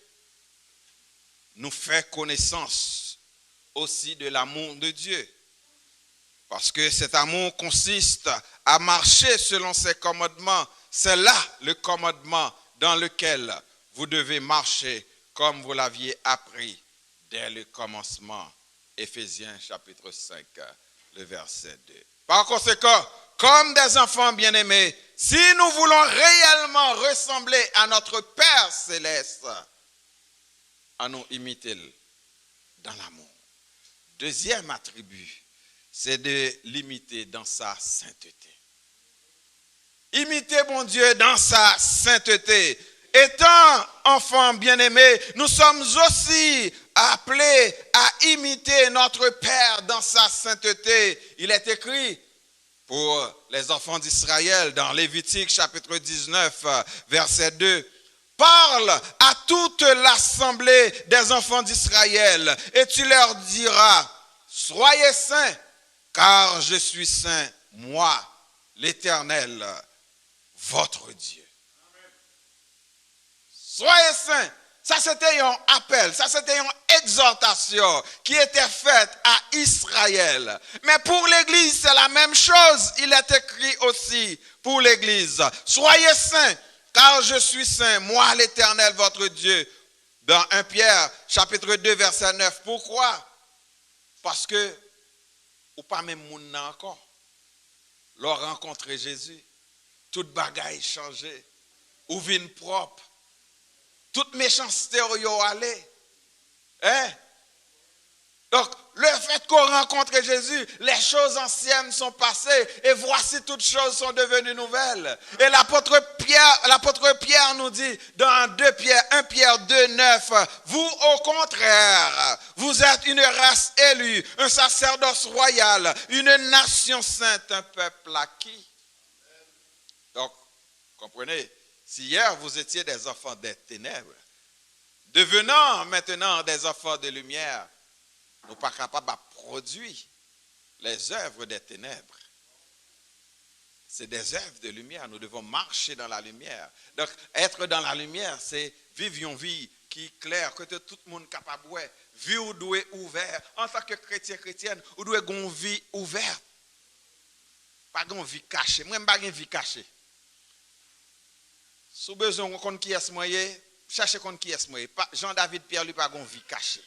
nous faisons connaissance aussi de l'amour de Dieu. Parce que cet amour consiste à marcher selon ses commandements. C'est là le commandement dans lequel vous devez marcher comme vous l'aviez appris dès le commencement. Éphésiens chapitre 5, le verset 2. Par conséquent, comme des enfants bien-aimés, si nous voulons réellement ressembler à notre Père céleste, à nous imiter dans l'amour. Deuxième attribut, c'est de l'imiter dans sa sainteté. Imiter mon Dieu dans sa sainteté. Étant enfants bien-aimés, nous sommes aussi appelés à imiter notre Père dans sa sainteté. Il est écrit pour les enfants d'Israël dans Lévitique chapitre 19, verset 2. Parle à toute l'assemblée des enfants d'Israël et tu leur diras, soyez saints, car je suis saint, moi, l'Éternel, votre Dieu. Soyez saints. Ça c'était un appel, ça c'était une exhortation qui était faite à Israël. Mais pour l'Église, c'est la même chose. Il est écrit aussi pour l'Église. Soyez saints. Car je suis saint, moi l'Éternel, votre Dieu. Dans 1 Pierre, chapitre 2, verset 9. Pourquoi? Parce que, ou pas même moun nan encore. leur rencontrer Jésus, toute bagaille changé, ou vin propre, toute méchanceté yo allé. Hein? Donc, le fait qu'on rencontre Jésus, les choses anciennes sont passées et voici toutes choses sont devenues nouvelles. Et l'apôtre Pierre nous dit dans 1 Pierre 2, 9, vous au contraire, vous êtes une race élue, un sacerdoce royal, une nation sainte, un peuple acquis. Donc, comprenez, si hier vous étiez des enfants des ténèbres, devenant maintenant des enfants de lumière, nous ne sommes pas capables de produire les œuvres des ténèbres. C'est des œuvres de lumière. Nous devons marcher dans la lumière. Donc, être dans la lumière, c'est vivre une vie qui est claire, que tout le monde est capable de vivre ou doit ouvert. En tant que chrétienne, ou doit avoir une vie ouverte. Pas une vie cachée. Moi, je n'ai pas une vie cachée. Si vous avez besoin de connaître qui est moi, cherchez contre qui est moi. Jean-David Pierre, lui, pas une vie cachée.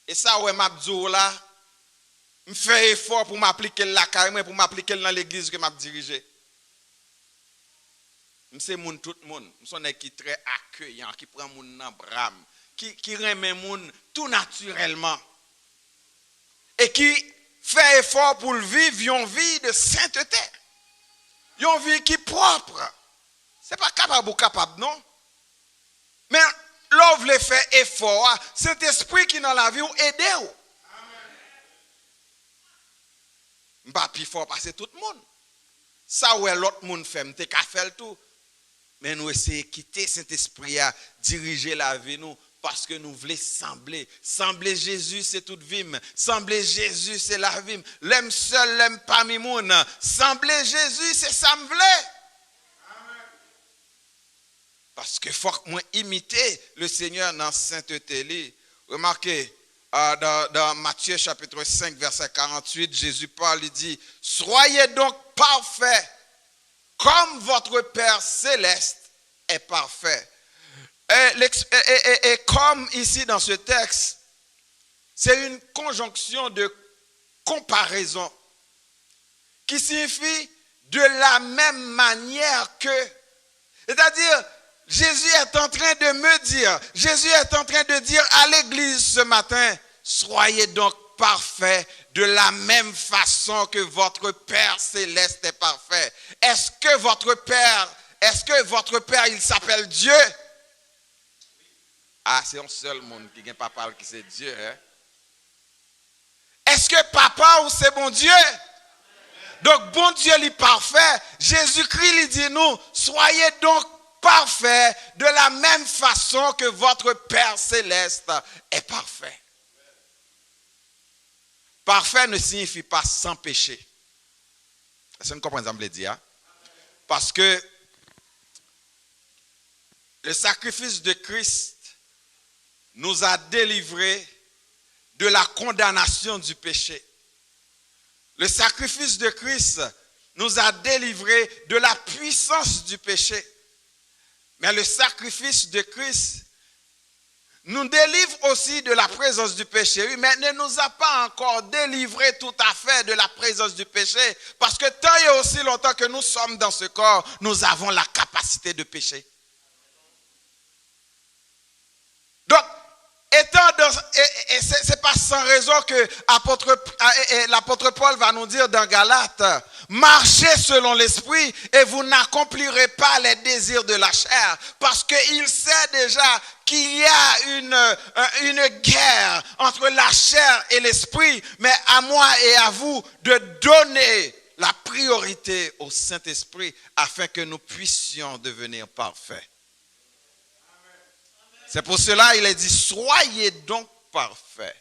Et ça, ouais, m'a dit là, je fais effort pour m'appliquer la carrière, pour m'appliquer dans l'église que m'a dirigé. Je suis tout le monde. Je suis qui très accueillant, qui prend mon dans bras, qui remet mon tout naturellement. Et qui fait effort pour vivre une vie de sainteté. Une vie qui est propre. Ce n'est pas capable ou capable, non? Mais l'on veut faire effort, cet esprit qui est dans la vie, aide. Je ne pas plus fort passer tout le monde. Ça, ouais, l'autre monde fait, je qu'à faire tout. Mais nous essayons de quitter cet esprit à diriger la vie, nous, parce que nous voulons sembler. Sembler Jésus, c'est toute vie. Sembler Jésus, c'est la vie. L'aime seul, l'aime parmi moun. Sembler Jésus, c'est ça me voulait. Parce que faut que moi imiter le Seigneur dans la sainteté. Remarquez, dans Matthieu chapitre 5, verset 48, Jésus parle, il dit, soyez donc parfaits, comme votre Père céleste est parfait. Et comme ici dans ce texte, c'est une conjonction de comparaison qui signifie de la même manière que, c'est-à-dire, Jésus est en train de me dire, Jésus est en train de dire à l'église ce matin, soyez donc parfaits de la même façon que votre Père céleste est parfait. Est-ce que votre Père, il s'appelle Dieu? Ah, c'est un seul monde qui n'a pas parlé qui c'est Dieu. Hein? Est-ce que papa ou c'est bon Dieu? Donc bon Dieu il est parfait. Jésus-Christ il dit nous, soyez donc parfait de la même façon que votre Père céleste est parfait. Parfait ne signifie pas sans péché. Est-ce que vous comprenez ce que je veux dire? Parce que le sacrifice de Christ nous a délivrés de la condamnation du péché. Le sacrifice de Christ nous a délivrés de la puissance du péché. Mais le sacrifice de Christ nous délivre aussi de la présence du péché, oui, mais ne nous a pas encore délivrés tout à fait de la présence du péché, parce que tant et aussi longtemps que nous sommes dans ce corps, nous avons la capacité de pécher. Donc, c'est pas sans raison que l'apôtre Paul va nous dire dans Galates, marchez selon l'esprit et vous n'accomplirez pas les désirs de la chair, parce qu'il sait déjà qu'il y a une guerre entre la chair et l'esprit, mais à moi et à vous de donner la priorité au Saint-Esprit afin que nous puissions devenir parfaits. C'est pour cela qu'il a dit, soyez donc parfaits.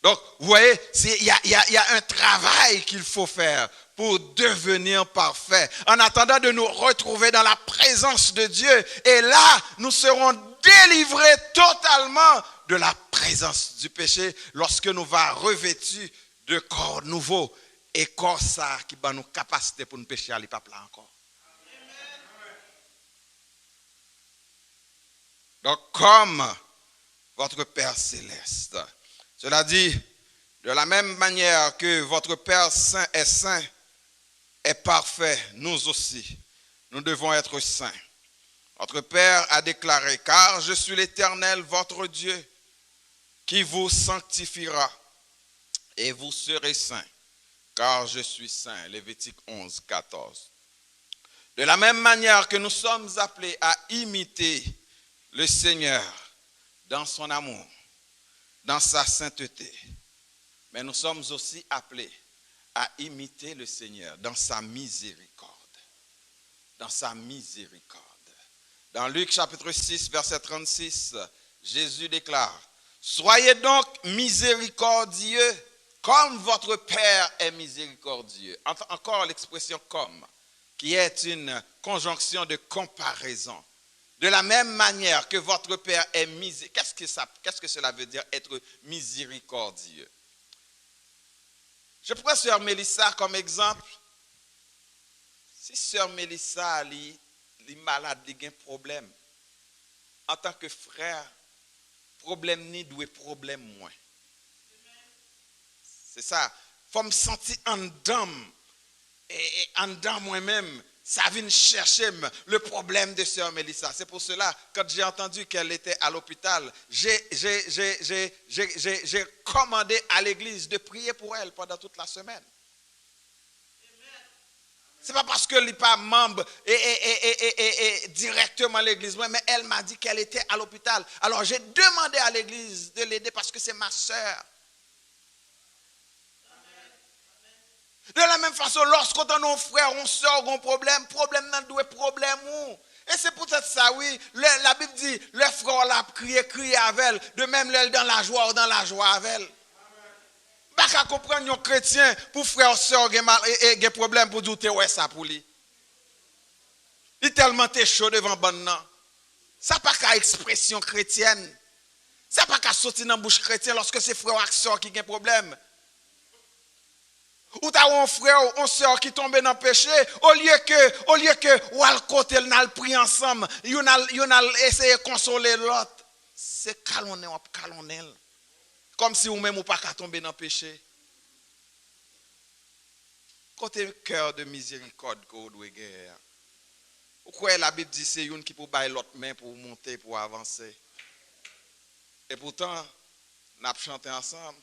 Donc, vous voyez, il y a un travail qu'il faut faire pour devenir parfait. En attendant de nous retrouver dans la présence de Dieu. Et là, nous serons délivrés totalement de la présence du péché lorsque nous va revêtus de corps nouveaux. Et corps ça qui va nous capacité pour nous pécher à l'épave là encore. Donc, comme votre Père céleste, cela dit, De la même manière que votre Père saint, est parfait, nous aussi, nous devons être saints. Votre Père a déclaré, car je suis l'Éternel, votre Dieu, qui vous sanctifiera, et vous serez saints, car je suis saint. Lévitique 11, 14. De la même manière que nous sommes appelés à imiter le Seigneur dans son amour, dans sa sainteté, mais nous sommes aussi appelés à imiter le Seigneur dans sa miséricorde. Dans sa miséricorde. Dans Luc chapitre 6, verset 36, Jésus déclare, « Soyez donc miséricordieux comme votre Père est miséricordieux. » Encore l'expression « comme », qui est une conjonction de comparaison. De la même manière que votre Père est miséricordieux. Qu'est-ce que cela veut dire être miséricordieux? Je prends Sœur Mélissa comme exemple. Si Sœur Mélissa est malade, elle a un problème, en tant que frère, problème ni doit problème moins. C'est ça. Il faut me sentir en dedans. Et en dedans moi-même, ça vient chercher le problème de Sœur Mélissa. C'est pour cela, quand j'ai entendu qu'elle était à l'hôpital, j'ai commandé à l'église de prier pour elle pendant toute la semaine. Ce n'est pas parce qu'elle n'est pas membre et directement à l'église, mais elle m'a dit qu'elle était à l'hôpital. Alors j'ai demandé à l'église de l'aider parce que c'est ma sœur. De la même façon, lorsqu'on a nos frères, on sort, on problème n'a pas de problème. Et c'est peut-être ça, oui. La Bible dit, le frère l'a crié avec elle. De même, elle dans la joie avec elle. Pas qu'à comprendre un chrétien pour frère sœur et un problème pour douter ouais ça pour lui. Il tellement t'es chaud devant bon non. Ça pas qu'à expression chrétienne. Ça pas qu'à sortir dans la bouche chrétienne lorsque c'est frère ou sœur qui a un problème. Ou t'as un frère ou une sœur qui tombe dans le péché, au lieu que ou al côté n'a pris ensemble, yon a essayé de consoler l'autre. C'est calonner. Comme si vous même ou pas qu'à tomber dans le péché. Côté cœur de miséricorde que vous devez gagner. Pourquoi la Bible dit c'est une qui peut bailler l'autre main pour monter, pour avancer. Et pourtant, nous avons chanté ensemble.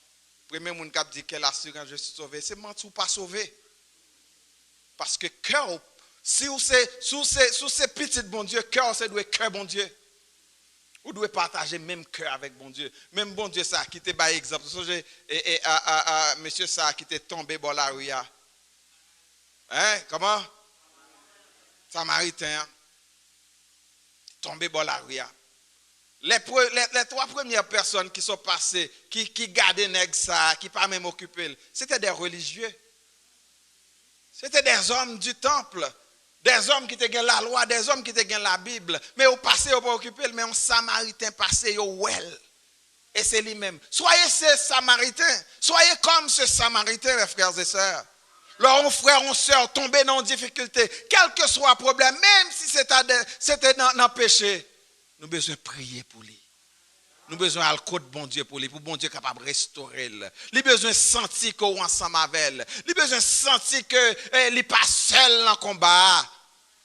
Premier monde qui dit quelle assurance je suis sauvé, c'est mentir ou pas sauvé. Parce que cœur, si c'est petit bon Dieu, cœur c'est doit cœur bon Dieu. Vous devez partager même cœur avec bon Dieu. Même bon Dieu ça qui te par exemple. Monsieur ça qui t'est tombé dans la rue. Hein, comment? Samaritain. Tombé dans la rue. Les trois premières personnes qui sont passées, qui gardaient nèg ça, qui pas même occupé, c'était des religieux. C'était des hommes du temple, des hommes qui tenaient la loi, des hommes qui tenaient la Bible. Mais au passé, ils pas occupé, mais un samaritain passé, ils well. Et c'est lui-même. Soyez ces samaritains, soyez comme ce samaritain, mes frères et sœurs. Leurs frères ou sœurs tombés dans une difficulté, quel que soit le problème, même si c'était dans le péché. Nous avons besoin de prier pour lui. Nous avons besoin de côté bon Dieu pour lui, pour bon Dieu capable de restaurer. Nous avons besoin de sentir qu'on est ensemble avec elle. Nous avons besoin de sentir qu'il n'est pas seul dans le combat.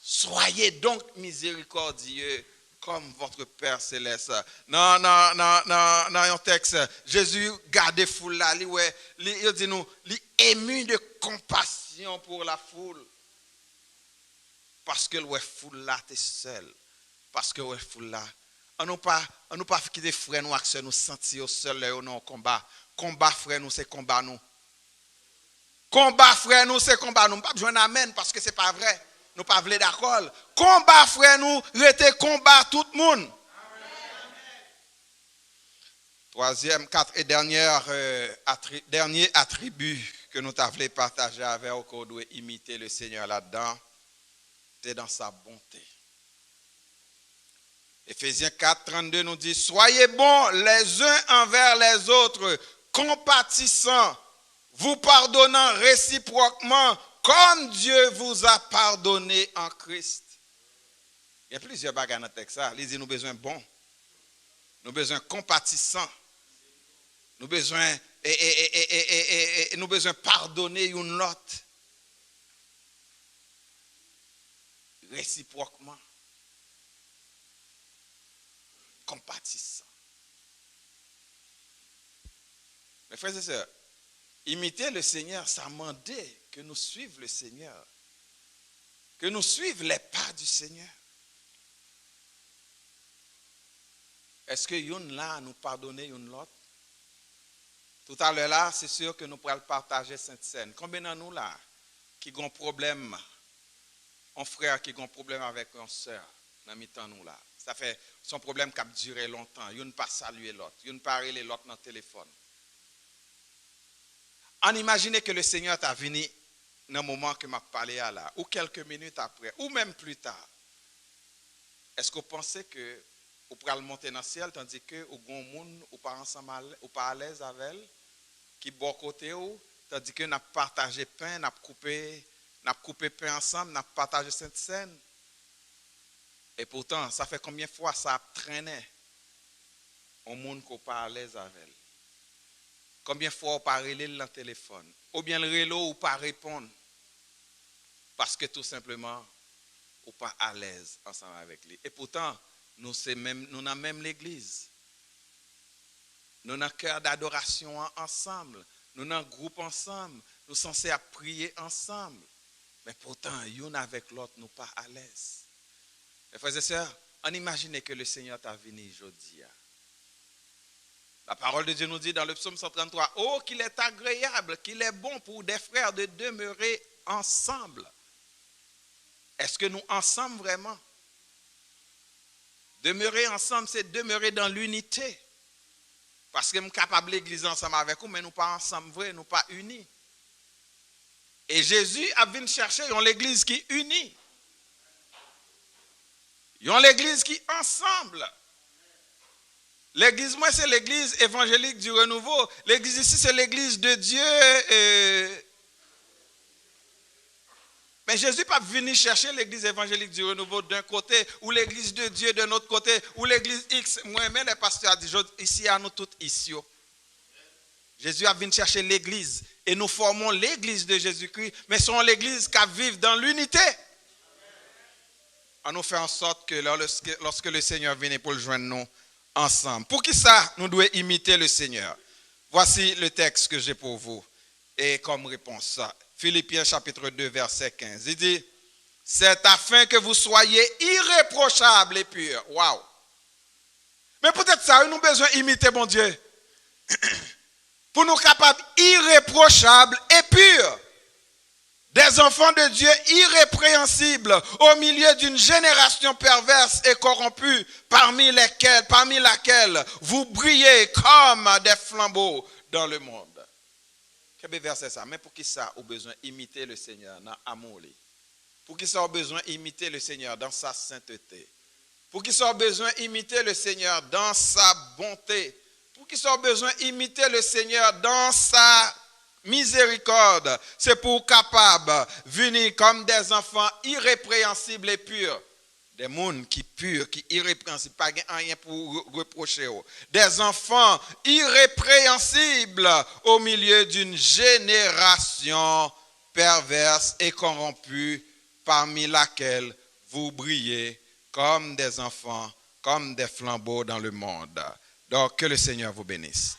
Soyez donc miséricordieux comme votre Père céleste. Non, un texte, Jésus gardait foule là, il dit nous, il est ému de compassion pour la foule. Parce que la foule là, tu es seul. Parce que ouais foule là on nous pas quitter frère nous accès nous sentir seul là dans combat frère nous c'est combat nous frère nous c'est combat nous pas besoin d'amen parce que c'est pas vrai nous pas vle d'accord combat frère nous rete combat tout le monde. Troisième, dernier attribut que nous t'avons partager avec vous qu'on doit imiter le Seigneur là-dedans c'est dans sa bonté. Éphésiens 4, 32 nous dit, soyez bons les uns envers les autres, compatissants, vous pardonnant réciproquement, comme Dieu vous a pardonné en Christ. Il y a plusieurs bagages dans le texte. Il dit, nous avons besoin de bons, nous avons besoin de compatissants, Nous besoin nous besoin pardonner une l'autre réciproquement, compatissant. Mes frères et sœurs, imiter le Seigneur, ça demandait que nous suivions le Seigneur, que nous suivions les pas du Seigneur. Est-ce que yon là nous pardonner une l'autre? Tout à l'heure là, c'est sûr que nous pourrons partager cette scène. Combien de nous là qui ont un problème, un frère qui a un problème avec une soeur, dans mi-temps nous là. Ça fait son problème qui a duré longtemps. Yon pas saluer l'autre, yon pas parler l'autre dans le téléphone. On imagine que le Seigneur t'a venu dans le moment que m'a parlé là, ou quelques minutes après, ou même plus tard. Est-ce que vous pensez que vous pourrez le monter dans le ciel tandis que vous avez des gens ou pas ensemble ou pas à l'aise avec elle, qui bon côté ou tandis que nous avons partagé pain, nous avons coupé pain ensemble, nous avons partagé cette scène. Et pourtant, ça fait combien de fois ça a traîné au monde qui n'est pas à l'aise avec elle? Combien de fois on parle dans le téléphone? Ou bien le rélo ou pas répondre? Parce que tout simplement, on n'est pas à l'aise ensemble avec lui. Et pourtant, nous avons même l'église. Nous avons un cœur d'adoration ensemble. Nous avons un groupe ensemble. Nous sommes censés prier ensemble. Mais pourtant, l'un avec l'autre, nous ne sommes pas à l'aise. Mes frères et sœurs, on imagine que le Seigneur t'a venu aujourd'hui. La parole de Dieu nous dit dans le psaume 133, « Oh, qu'il est agréable, qu'il est bon pour des frères de demeurer ensemble. » Est-ce que nous ensemble vraiment? Demeurer ensemble, c'est demeurer dans l'unité. Parce que nous sommes capables l'église ensemble avec vous, mais nous ne sommes pas ensemble vrai, nous ne sommes pas unis. Et Jésus a venu chercher l'église qui unit. L'église qui ensemble. L'église, moi, c'est l'église évangélique du renouveau. L'église ici, c'est l'église de Dieu. Mais Jésus n'est pas venu chercher l'église évangélique du renouveau d'un côté, ou l'église de Dieu de l'autre côté, ou l'église X. Moi-même, le pasteur a dit, ici, à nous tous ici. Jésus a venu chercher l'église. Et nous formons l'église de Jésus-Christ, mais c'est l'église qui vit dans l'unité. On nous fait en sorte que lorsque le Seigneur vient pour le joindre nous ensemble. Pour qui ça, nous devons imiter le Seigneur. Voici le texte que j'ai pour vous. Et comme réponse, Philippiens chapitre 2, verset 15. Il dit, c'est afin que vous soyez irréprochables et purs. Waouh! Mais peut-être ça, nous avons besoin d'imiter mon Dieu. Pour nous capables irréprochables et purs. Des enfants de Dieu irrépréhensibles au milieu d'une génération perverse et corrompue parmi laquelle vous brillez comme des flambeaux dans le monde. Quel verset ça? Mais pour qui ça a besoin d'imiter le Seigneur dans l'amour? Pour qui ça a besoin d'imiter le Seigneur dans sa sainteté? Pour qui ça a besoin d'imiter le Seigneur dans sa bonté? Pour qui ça a besoin d'imiter le Seigneur dans sa miséricorde? C'est pour capable venir comme des enfants irrépréhensibles et purs. Des mondes qui purs, qui irrépréhensibles, pas rien pour reprocher. Des enfants irrépréhensibles au milieu d'une génération perverse et corrompue parmi laquelle vous brillez comme des enfants, comme des flambeaux dans le monde. Donc que le Seigneur vous bénisse.